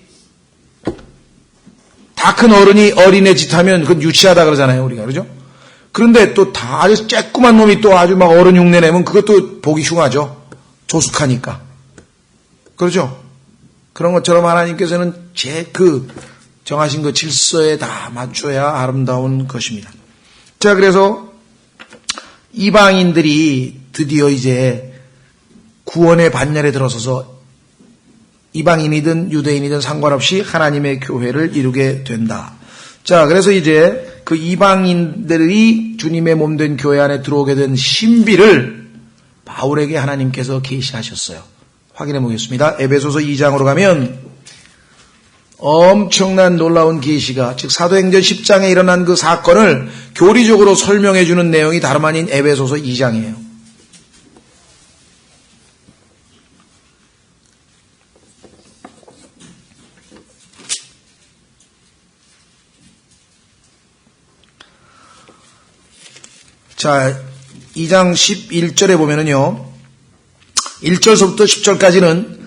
다 큰 어른이 어린애 짓 하면 그건 유치하다 그러잖아요, 우리가. 그러죠? 그런데 또 다 아주 쬐꾸만 놈이 또 아주 막 어른 흉내 내면 그것도 보기 흉하죠. 조숙하니까. 그렇죠? 그런 것처럼 하나님께서는 정하신 그 질서에 다 맞춰야 아름다운 것입니다. 자, 그래서 이방인들이 드디어 이제 구원의 반열에 들어서서 이방인이든 유대인이든 상관없이 하나님의 교회를 이루게 된다. 자, 그래서 이제 그 이방인들이 주님의 몸된 교회 안에 들어오게 된 신비를 바울에게 하나님께서 계시하셨어요. 확인해 보겠습니다. 에베소서 2장으로 가면 엄청난 놀라운 계시가, 즉 사도행전 10장에 일어난 그 사건을 교리적으로 설명해 주는 내용이 다름 아닌 에베소서 2장이에요. 자, 2장 11절에 보면은요, 1절서부터 10절까지는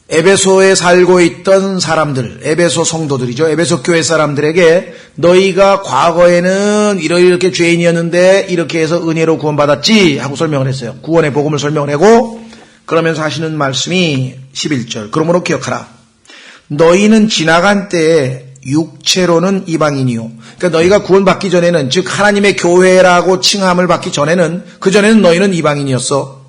에베소에 살고 있던 사람들, 에베소 성도들이죠. 에베소 교회 사람들에게 너희가 과거에는 이렇게 죄인이었는데 이렇게 해서 은혜로 구원받았지 하고 설명을 했어요. 구원의 복음을 설명을 하고, 그러면서 하시는 말씀이 11절. 그러므로 기억하라. 너희는 지나간 때에 육체로는 이방인이요. 그러니까 너희가 구원받기 전에는, 즉 하나님의 교회라고 칭함을 받기 전에는, 그전에는 너희는 이방인이었어.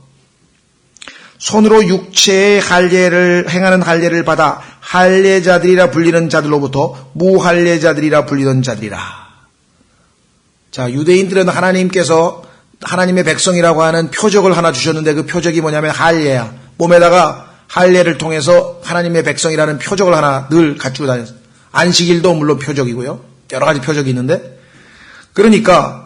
손으로 육체의 할례를 행하는 할례를 받아 할례자들이라 불리는 자들로부터 무할례자들이라 불리던 자들이라. 자, 유대인들은 하나님께서 하나님의 백성이라고 하는 표적을 하나 주셨는데 그 표적이 뭐냐면 할례야. 몸에다가 할례를 통해서 하나님의 백성이라는 표적을 하나 늘 갖추고 다녔어요. 안식일도 물론 표적이고요. 여러 가지 표적이 있는데, 그러니까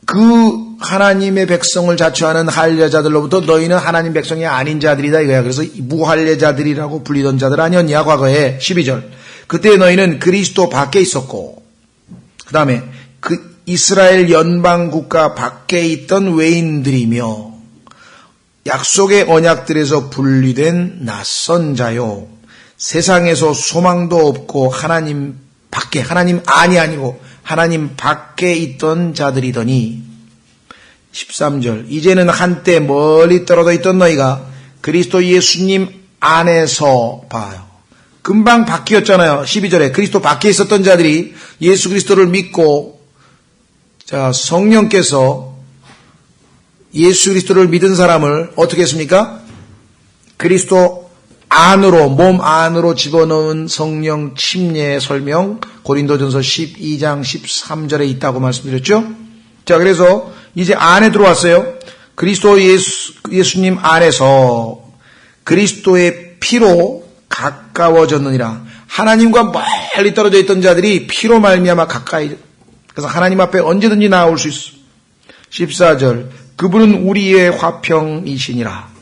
그 하나님의 백성을 자처하는 할례자들로부터 너희는 하나님 백성이 아닌 자들이다 이거야. 그래서 무할례자들이라고 불리던 자들 아니었냐 과거에. 12절 그때 너희는 그리스도 밖에 있었고, 그 다음에 그 이스라엘 연방 국가 밖에 있던 외인들이며 약속의 언약들에서 분리된 낯선 자요, 세상에서 소망도 없고 하나님 밖에, 하나님 안이 아니고 하나님 밖에 있던 자들이더니 13절 이제는 한때 멀리 떨어져 있던 너희가 그리스도 예수님 안에서 봐요. 금방 바뀌었잖아요. 12절에 그리스도 밖에 있었던 자들이 예수 그리스도를 믿고, 자, 성령께서 예수 그리스도를 믿은 사람을 어떻게 했습니까? 그리스도 안으로, 몸 안으로 집어넣은 성령 침례의 설명 고린도전서 12장 13절에 있다고 말씀드렸죠. 자, 그래서 이제 안에 들어왔어요. 그리스도 예수님 안에서 그리스도의 피로 가까워졌느니라. 하나님과 멀리 떨어져 있던 자들이 피로 말미암아 가까이, 그래서 하나님 앞에 언제든지 나올 수 있어. 14절 그분은 우리의 화평이시니라.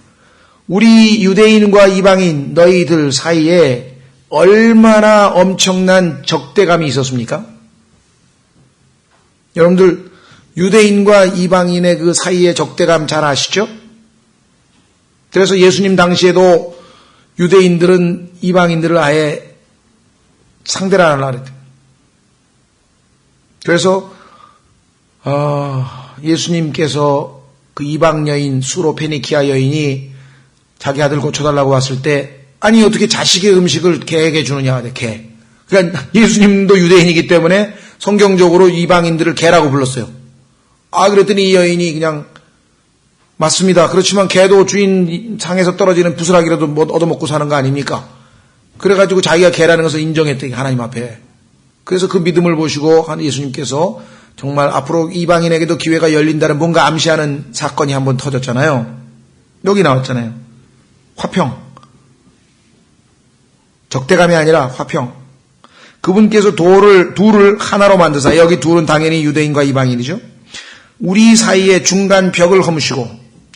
우리 유대인과 이방인 너희들 사이에 얼마나 엄청난 적대감이 있었습니까? 여러분들 유대인과 이방인의 그 사이의 적대감 잘 아시죠? 그래서 예수님 당시에도 유대인들은 이방인들을 아예 상대를 안 하려고 그랬대요. 그래서 예수님께서 그 이방 여인 수로페니키아 여인이 자기 아들 고쳐달라고 왔을 때, 아니 어떻게 자식의 음식을 개에게 주느냐, 개. 그러니까 예수님도 유대인이기 때문에 성경적으로 이방인들을 개라고 불렀어요. 그랬더니 이 여인이 그냥 맞습니다. 그렇지만 개도 주인 상에서 떨어지는 부스라기라도 뭐 얻어먹고 사는 거 아닙니까? 그래가지고 자기가 개라는 것을 인정했대, 하나님 앞에. 그래서 그 믿음을 보시고 예수님께서 정말 앞으로 이방인에게도 기회가 열린다는 뭔가 암시하는 사건이 한번 터졌잖아요. 여기 나왔잖아요. 화평. 적대감이 아니라 화평. 그분께서 둘을 하나로 만드사, 여기 둘은 당연히 유대인과 이방인이죠. 우리 사이에 중간 벽을 허무시고,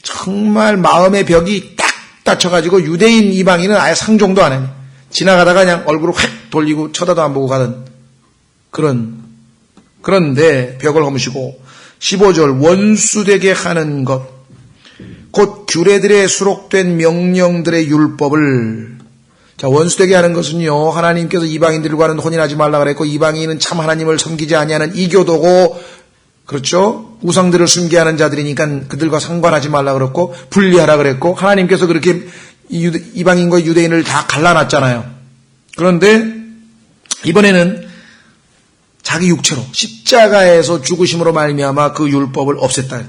정말 마음의 벽이 딱 닫혀가지고 유대인 이방인은 아예 상종도 안 해요. 지나가다가 그냥 얼굴을 휙 돌리고 쳐다도 안 보고 가던 그런데 벽을 허무시고, 15절 원수되게 하는 것 곧 규례들에 수록된 명령들의 율법을, 자, 원수되게 하는 것은요, 하나님께서 이방인들과는 혼인하지 말라 그랬고, 이방인은 참 하나님을 섬기지 아니하는 이교도고, 그렇죠? 우상들을 숭배하는 자들이니까 그들과 상관하지 말라 그랬고, 분리하라 그랬고, 하나님께서 그렇게 이방인과 유대인을 다 갈라놨잖아요. 그런데 이번에는 자기 육체로 십자가에서 죽으심으로 말미암아 그 율법을 없앴다.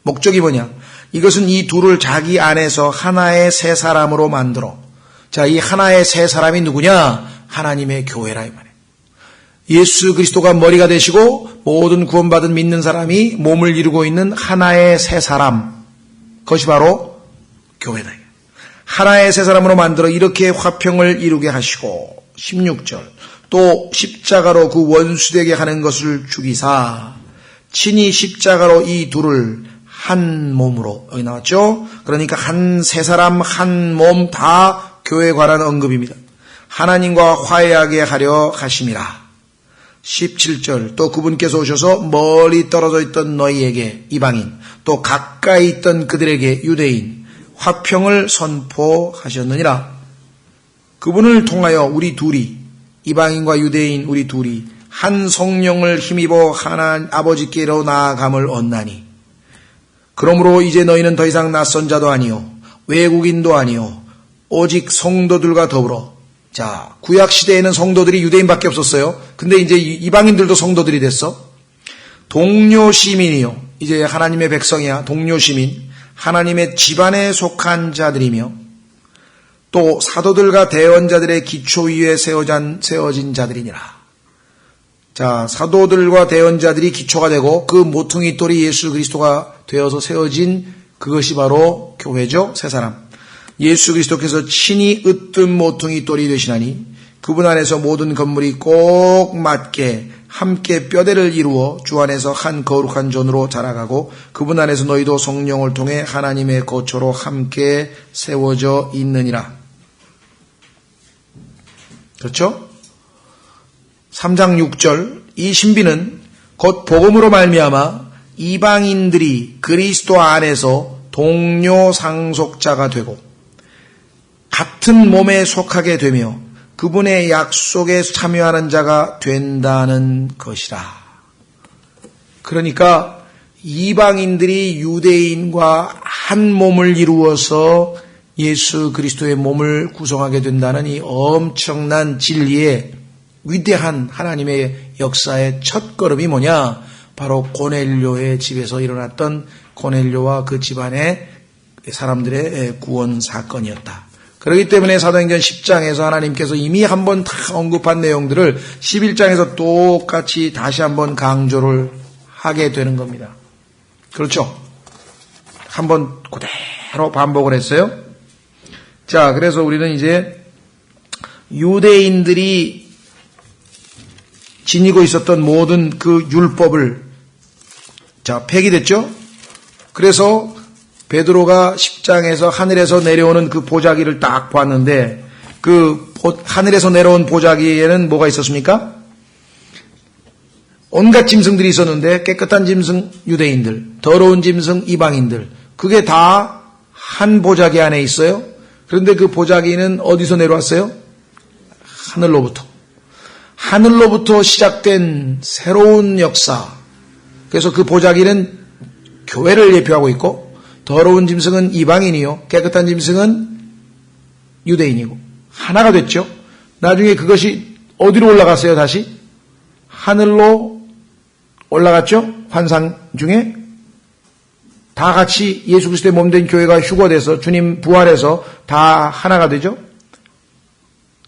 목적이 뭐냐? 이것은 이 둘을 자기 안에서 하나의 새 사람으로 만들어. 자, 이 하나의 새 사람이 누구냐? 하나님의 교회라 이 말이에요. 예수 그리스도가 머리가 되시고 모든 구원받은 믿는 사람이 몸을 이루고 있는 하나의 새 사람, 그것이 바로 교회다. 하나의 새 사람으로 만들어 이렇게 화평을 이루게 하시고, 16절 또 십자가로 그 원수되게 하는 것을 죽이사 친히 십자가로 이 둘을 한 몸으로, 여기 나왔죠? 그러니까 한 세 사람 한 몸 다 교회에 관한 언급입니다. 하나님과 화해하게 하려 하심이라. 17절 또 그분께서 오셔서 멀리 떨어져 있던 너희에게 이방인, 또 가까이 있던 그들에게 유대인 화평을 선포하셨느니라. 그분을 통하여 우리 둘이, 이방인과 유대인 우리 둘이 한 성령을 힘입어 하나님 아버지께로 나아감을 얻나니, 그러므로 이제 너희는 더 이상 낯선 자도 아니요 외국인도 아니요 오직 성도들과 더불어. 자, 구약 시대에는 성도들이 유대인밖에 없었어요. 근데 이제 이방인들도 성도들이 됐어. 동료 시민이요, 이제 하나님의 백성이야. 동료 시민, 하나님의 집안에 속한 자들이며 또 사도들과 대언자들의 기초 위에 세워진 자들이니라. 자, 사도들과 대언자들이 기초가 되고 그 모퉁이 돌이 예수 그리스도가 되어서 세워진 그것이 바로 교회죠. 세 사람. 예수 그리스도께서 친히 으뜸 모퉁이 돌이 되시나니 그분 안에서 모든 건물이 꼭 맞게 함께 뼈대를 이루어 주 안에서 한 거룩한 존으로 자라가고 그분 안에서 너희도 성령을 통해 하나님의 거처로 함께 세워져 있느니라. 그렇죠? 3장 6절 이 신비는 곧 복음으로 말미암아 이방인들이 그리스도 안에서 동료 상속자가 되고 같은 몸에 속하게 되며 그분의 약속에 참여하는 자가 된다는 것이라. 그러니까 이방인들이 유대인과 한 몸을 이루어서 예수 그리스도의 몸을 구성하게 된다는 이 엄청난 진리의 위대한 하나님의 역사의 첫 걸음이 뭐냐? 바로 고넬료의 집에서 일어났던 고넬료와 그 집안의 사람들의 구원 사건이었다. 그렇기 때문에 사도행전 10장에서 하나님께서 이미 한번 다 언급한 내용들을 11장에서 똑같이 다시 한번 강조를 하게 되는 겁니다. 그렇죠? 한번 그대로 반복을 했어요. 자, 그래서 우리는 이제 유대인들이 지니고 있었던 모든 그 율법을 폐기됐죠? 그래서 베드로가 10장에서 하늘에서 내려오는 그 보자기를 딱 봤는데 그 하늘에서 내려온 보자기에는 뭐가 있었습니까? 온갖 짐승들이 있었는데 깨끗한 짐승 유대인들, 더러운 짐승 이방인들, 그게 다 한 보자기 안에 있어요. 그런데 그 보자기는 어디서 내려왔어요? 하늘로부터 시작된 새로운 역사. 그래서 그 보자기는 교회를 예표하고 있고 더러운 짐승은 이방인이요 깨끗한 짐승은 유대인이고 하나가 됐죠. 나중에 그것이 어디로 올라갔어요? 다시 하늘로 올라갔죠. 환상 중에 다 같이 예수 그리스도의 몸된 교회가 휴거돼서 주님 부활해서 다 하나가 되죠.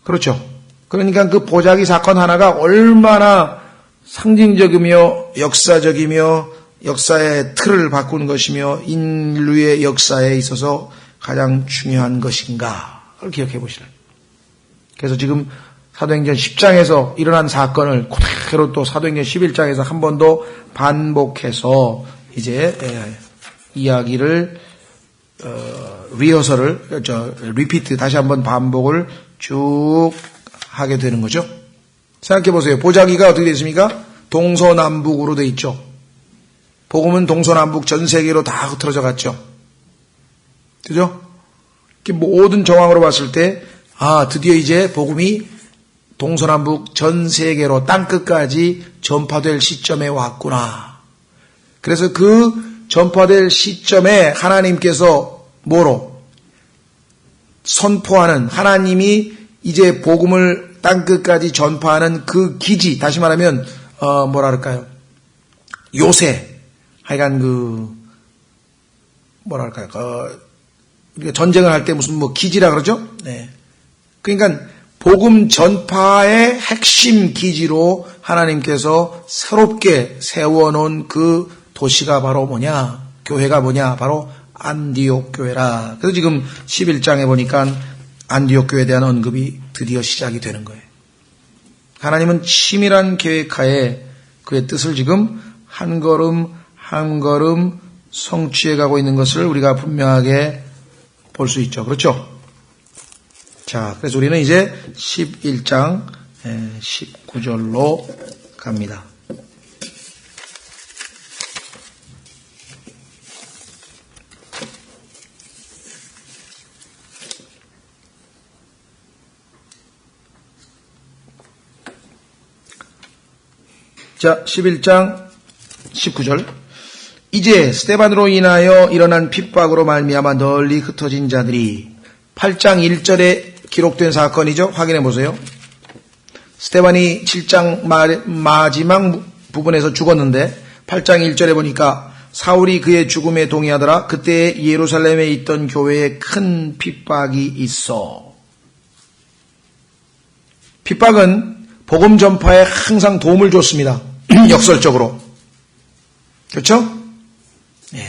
그렇죠. 그러니까 그 보자기 사건 하나가 얼마나 상징적이며 역사적이며 역사의 틀을 바꾸는 것이며 인류의 역사에 있어서 가장 중요한 것인가를 기억해 보시라. 그래서 지금 사도행전 10장에서 일어난 사건을 그대로 또 사도행전 11장에서 한 번 더 반복해서 이제 이야기를 리피트 다시 한번 반복을 쭉 하게 되는 거죠. 생각해 보세요. 보자기가 어떻게 되어 있습니까? 동서남북으로 되어 있죠. 복음은 동서남북 전 세계로 다 흩어져 갔죠. 그죠? 모든 정황으로 봤을 때 드디어 이제 복음이 동서남북 전 세계로 땅끝까지 전파될 시점에 왔구나. 그래서 그 전파될 시점에 하나님께서 뭐로? 선포하는 하나님이 이제 복음을 땅끝까지 전파하는 그 기지, 다시 말하면 뭐랄까요? 요새, 하여간 우리가 전쟁을 할 때 무슨 기지라 그러죠? 네. 그러니까 복음 전파의 핵심 기지로 하나님께서 새롭게 세워놓은 그 도시가 바로 뭐냐? 교회가 뭐냐? 바로 안디옥 교회라. 그래서 지금 11장에 보니까 안디옥 교회에 대한 언급이 드디어 시작이 되는 거예요. 하나님은 치밀한 계획하에 그의 뜻을 지금 한 걸음 한 걸음 성취해 가고 있는 것을 우리가 분명하게 볼 수 있죠. 그렇죠? 자, 그래서 우리는 이제 11장 19절로 갑니다. 자, 11장 19절. 이제 스데반으로 인하여 일어난 핍박으로 말미암아 널리 흩어진 자들이 8장 1절에 기록된 사건이죠. 확인해 보세요. 스데반이 7장 마지막 부분에서 죽었는데 8장 1절에 보니까 사울이 그의 죽음에 동의하더라. 그때 예루살렘에 있던 교회에 큰 핍박이 있어. 핍박은 복음 전파에 항상 도움을 줬습니다. 역설적으로. 그렇죠? 예.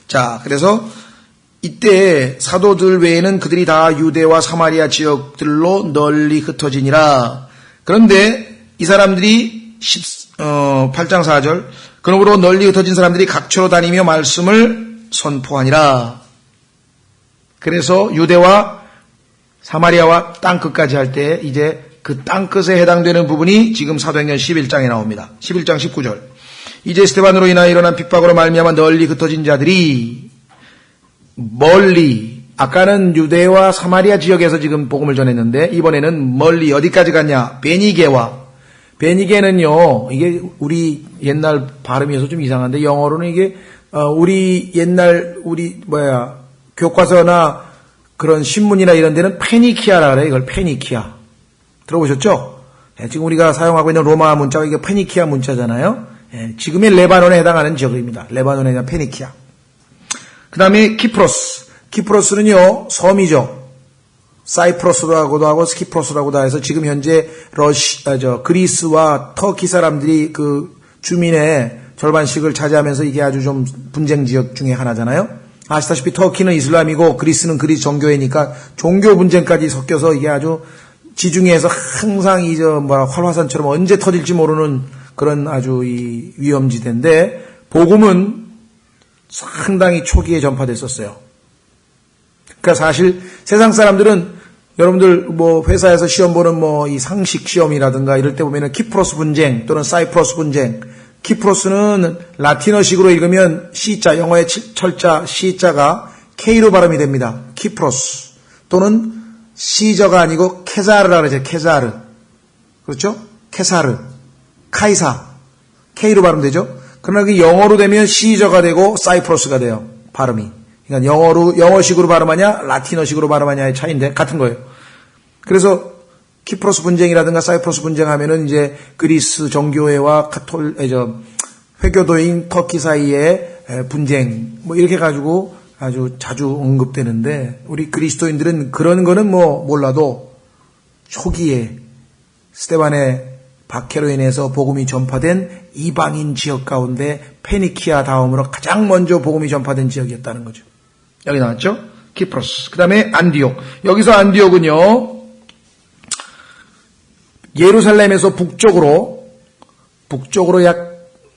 자, 그래서 이때 사도들 외에는 그들이 다 유대와 사마리아 지역들로 널리 흩어지니라. 그런데 이 사람들이 8장 4절 그러므로 널리 흩어진 사람들이 각처로 다니며 말씀을 선포하니라. 그래서 유대와 사마리아와 땅끝까지 할 때 이제 그 땅끝에 해당되는 부분이 지금 사도행전 11장에 나옵니다. 11장 19절. 이제 스데반으로 인하여 일어난 핍박으로 말미암아 널리 흩어진 자들이 멀리, 아까는 유대와 사마리아 지역에서 지금 복음을 전했는데 이번에는 멀리 어디까지 갔냐? 베니게와. 베니게는요, 이게 우리 옛날 발음이어서 좀 이상한데 영어로는 이게 우리 옛날 교과서나 그런 신문이나 이런 데는 페니키아라 그래요. 이걸 페니키아. 들어보셨죠? 예, 지금 우리가 사용하고 있는 로마 문자가 이게 페니키아 문자잖아요. 예, 지금의 레바논에 해당하는 지역입니다. 레바논에 해당하는 페니키아. 그 다음에 키프로스. 키프로스는요, 섬이죠. 사이프러스라고도 하고 스키프로스라고도 해서 지금 현재 그리스와 터키 사람들이 그 주민의 절반씩을 차지하면서 이게 아주 좀 분쟁 지역 중에 하나잖아요. 아시다시피 터키는 이슬람이고 그리스는 그리스 정교회니까 종교 분쟁까지 섞여서 이게 아주 지중해에서 항상 활화산처럼 언제 터질지 모르는 그런 아주 이 위험지대인데 복음은 상당히 초기에 전파됐었어요. 그러니까 사실 세상 사람들은 여러분들 회사에서 시험 보는 이 상식 시험이라든가 이럴 때 보면은 키프로스 분쟁 또는 사이프러스 분쟁. 키프로스는 라틴어식으로 읽으면 C자, 영어의 철자 C자가 K로 발음이 됩니다. 키프로스. 또는 시저가 아니고 케자르라 그러죠. 케자르. 그렇죠? 케사르. 카이사. K로 발음되죠? 그러나 그 영어로 되면 시저가 되고 사이프러스가 돼요. 발음이. 그러니까 영어식으로 발음하냐, 라틴어식으로 발음하냐의 차이인데 같은 거예요. 그래서 키프로스 분쟁이라든가 사이프러스 분쟁하면은 이제 그리스 정교회와 회교도인 터키 사이의 분쟁 이렇게 가지고 아주 자주 언급되는데 우리 그리스도인들은 그런 거는 몰라도 초기에 스데반의 박해로 인해서 복음이 전파된 이방인 지역 가운데 페니키아 다음으로 가장 먼저 복음이 전파된 지역이었다는 거죠. 여기 나왔죠? 키프로스. 그 다음에 안디옥. 여기서 안디옥은요, 예루살렘에서 북쪽으로 약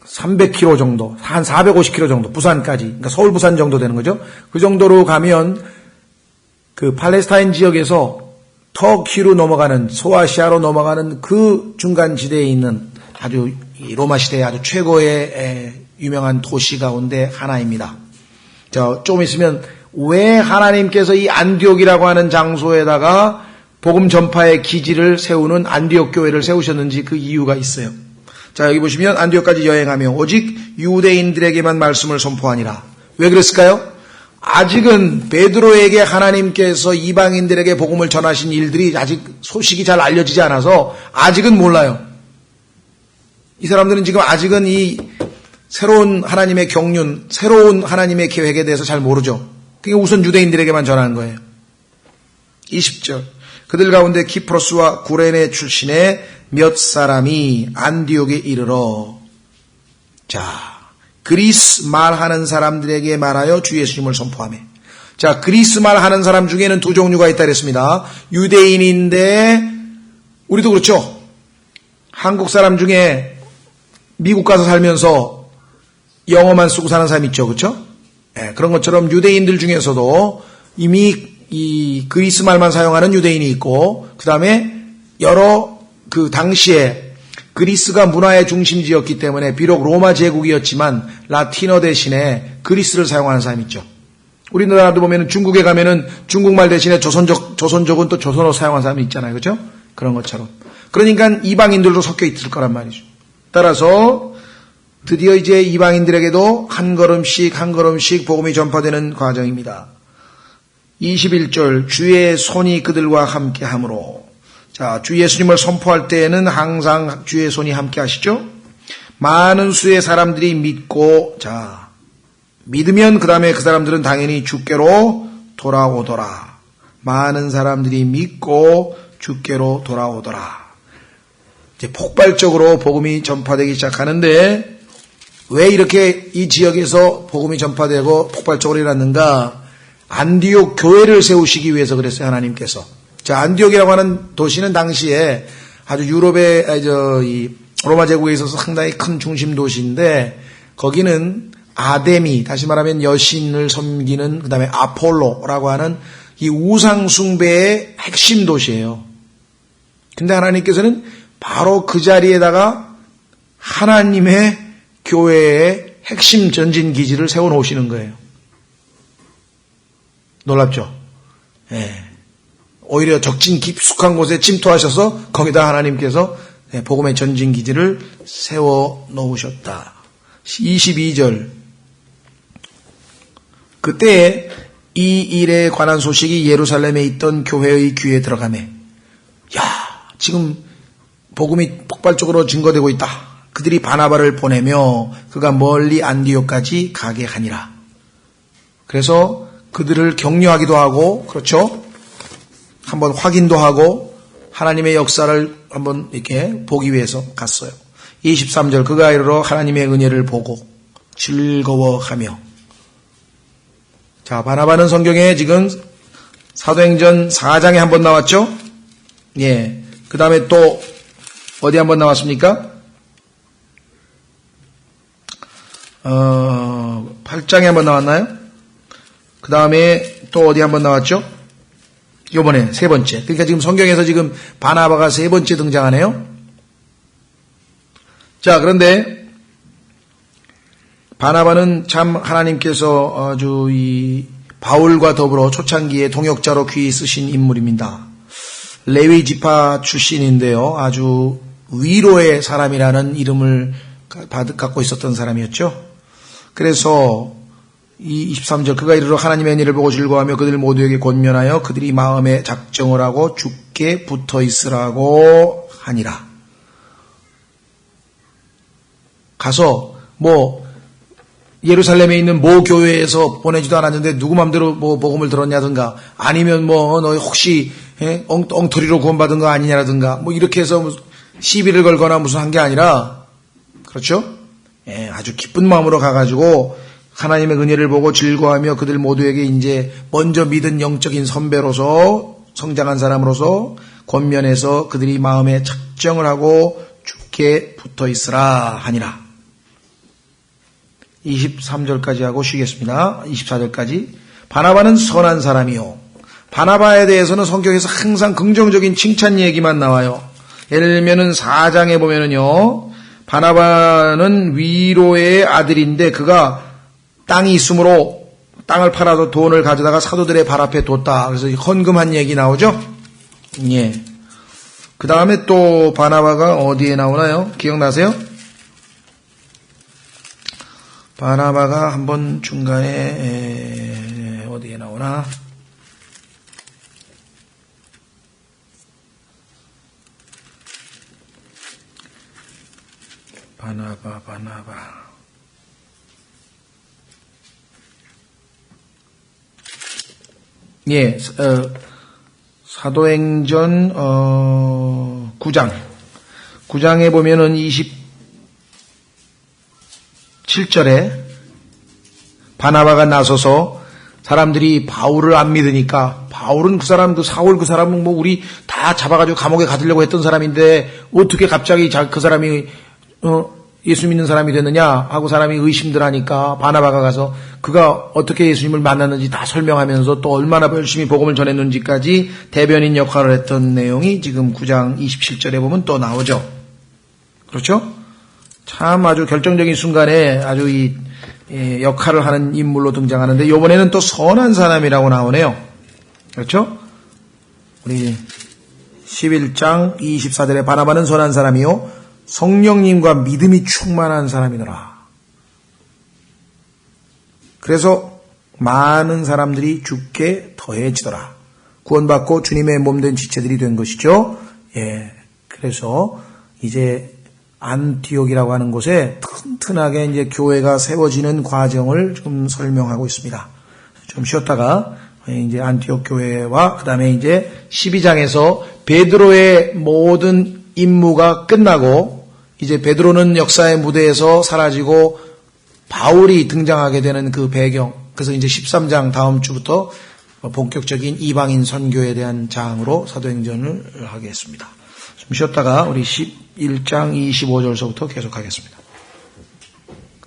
300km 정도, 한 450km 정도, 부산까지, 그러니까 서울 부산 정도 되는 거죠. 그 정도로 가면 그 팔레스타인 지역에서 터키로 넘어가는, 소아시아로 넘어가는 그 중간 지대에 있는 아주 로마 시대의 아주 최고의 유명한 도시 가운데 하나입니다. 자, 조금 있으면 왜 하나님께서 이 안디옥이라고 하는 장소에다가 복음 전파의 기지를 세우는 안디옥 교회를 세우셨는지 그 이유가 있어요. 자, 여기 보시면 안디옥까지 여행하며 오직 유대인들에게만 말씀을 선포하니라. 왜 그랬을까요? 아직은 베드로에게 하나님께서 이방인들에게 복음을 전하신 일들이 아직 소식이 잘 알려지지 않아서 아직은 몰라요. 이 사람들은 지금 아직은 이 새로운 하나님의 경륜, 새로운 하나님의 계획에 대해서 잘 모르죠. 그게 우선 유대인들에게만 전하는 거예요. 20절. 그들 가운데 키프로스와 구레네 출신의 몇 사람이 안디옥에 이르러 자, 그리스 말하는 사람들에게 말하여 주 예수님을 선포하며. 자, 그리스 말하는 사람 중에는 두 종류가 있다 그랬습니다. 유대인인데 우리도 그렇죠. 한국 사람 중에 미국 가서 살면서 영어만 쓰고 사는 사람 있죠. 그렇죠? 네, 그런 것처럼 유대인들 중에서도 이미 이 그리스 말만 사용하는 유대인이 있고 그 다음에 여러 그 당시에 그리스가 문화의 중심지였기 때문에 비록 로마 제국이었지만 라틴어 대신에 그리스를 사용하는 사람이 있죠. 우리나라도 보면은 중국에 가면은 중국말 대신에 조선족은 또 조선어 사용하는 사람이 있잖아요. 그렇죠? 그런 것처럼. 그러니까 이방인들도 섞여 있을 거란 말이죠. 따라서 드디어 이제 이방인들에게도 한 걸음씩 복음이 전파되는 과정입니다. 21절 주의 손이 그들과 함께 하므로. 자, 주 예수님을 선포할 때에는 항상 주의 손이 함께 하시죠. 많은 수의 사람들이 믿고, 자, 믿으면 그 다음에 그 사람들은 당연히 주께로 돌아오더라. 많은 사람들이 믿고 주께로 돌아오더라. 이제 폭발적으로 복음이 전파되기 시작하는데, 왜 이렇게 이 지역에서 복음이 전파되고 폭발적으로 일어났는가? 안디옥 교회를 세우시기 위해서 그랬어요, 하나님께서. 자, 안디옥이라고 하는 도시는 당시에 아주 유럽의, 이 로마 제국에 있어서 상당히 큰 중심 도시인데, 거기는 아데미, 다시 말하면 여신을 섬기는, 그 다음에 아폴로라고 하는 이 우상숭배의 핵심 도시예요. 근데 하나님께서는 바로 그 자리에다가 하나님의 교회의 핵심 전진 기지를 세워 놓으시는 거예요. 놀랍죠? 예. 오히려 적진 깊숙한 곳에 침투하셔서 거기다 하나님께서 복음의 전진 기지를 세워 놓으셨다. 22절. 그때 이 일에 관한 소식이 예루살렘에 있던 교회의 귀에 들어가매. 야, 지금 복음이 폭발적으로 증거되고 있다. 그들이 바나바를 보내며 그가 멀리 안디옥까지 가게 하니라. 그래서 그들을 격려하기도 하고, 그렇죠? 한번 확인도 하고 하나님의 역사를 한번 이렇게 보기 위해서 갔어요. 23절. 그가 이르러 하나님의 은혜를 보고 즐거워하며. 자, 바나바는 성경에 지금 사도행전 4장에 한번 나왔죠? 예. 그 다음에 또 어디 한번 나왔습니까? 8장에 한번 나왔나요? 그 다음에 또 어디 한번 나왔죠? 요번에 세 번째. 그러니까 지금 성경에서 지금 바나바가 세 번째 등장하네요. 자, 그런데 바나바는 참 하나님께서 아주 이 바울과 더불어 초창기에 동역자로 귀히 쓰신 인물입니다. 레위 지파 출신인데요. 아주 위로의 사람이라는 이름을 갖고 있었던 사람이었죠. 그래서 이 23절. 그가 이르러 하나님의 은혜를 보고 즐거워하며 그들 모두에게 권면하여 그들이 마음에 작정을 하고 주께 붙어 있으라고 하니라. 가서 예루살렘에 있는 모 교회에서 보내지도 않았는데 누구 맘대로 복음을 들었냐든가, 아니면 너희 혹시 엉터리로 구원받은 거 아니냐라든가, 이렇게 해서 시비를 걸거나 무슨 한 게 아니라, 그렇죠? 예, 아주 기쁜 마음으로 가가지고 하나님의 은혜를 보고 즐거워하며 그들 모두에게 이제 먼저 믿은 영적인 선배로서 성장한 사람으로서 권면해서 그들이 마음에 작정을 하고 주께 붙어 있으라 하니라. 23절까지 하고 쉬겠습니다. 24절까지. 바나바는 선한 사람이요. 바나바에 대해서는 성경에서 항상 긍정적인 칭찬 얘기만 나와요. 예를 들면은 4장에 보면은요, 바나바는 위로의 아들인데 그가 땅이 있으므로 땅을 팔아서 돈을 가져다가 사도들의 발 앞에 뒀다. 그래서 헌금한 얘기 나오죠? 예. 그 다음에 또 바나바가 어디에 나오나요? 기억나세요? 바나바가 한번 중간에 어디에 나오나? 바나바. 예, 사도행전 9장에 보면은 27절에 바나바가 나서서 사람들이 바울을 안 믿으니까, 바울은 사울 그 사람은 우리 다 잡아가지고 감옥에 가두려고 했던 사람인데 어떻게 갑자기 그 사람이 예수 믿는 사람이 됐느냐 하고 사람이 의심들 하니까 바나바가 가서 그가 어떻게 예수님을 만났는지 다 설명하면서 또 얼마나 열심히 복음을 전했는지까지 대변인 역할을 했던 내용이 지금 9장 27절에 보면 또 나오죠. 그렇죠? 참 아주 결정적인 순간에 아주 이 역할을 하는 인물로 등장하는데, 이번에는 또 선한 사람이라고 나오네요. 그렇죠? 우리 11장 24절에 바나바는 선한 사람이요 성령님과 믿음이 충만한 사람이더라. 그래서 많은 사람들이 주께 더해지더라. 구원받고 주님의 몸된 지체들이 된 것이죠. 예. 그래서 이제 안티옥이라고 하는 곳에 튼튼하게 이제 교회가 세워지는 과정을 좀 설명하고 있습니다. 좀 쉬었다가 이제 안티옥 교회와 그다음에 이제 12장에서 베드로의 모든 임무가 끝나고 이제 베드로는 역사의 무대에서 사라지고 바울이 등장하게 되는 그 배경. 그래서 이제 13장 다음 주부터 본격적인 이방인 선교에 대한 장으로 사도행전을 하겠습니다. 좀 쉬었다가 우리 11장 25절서부터 계속하겠습니다.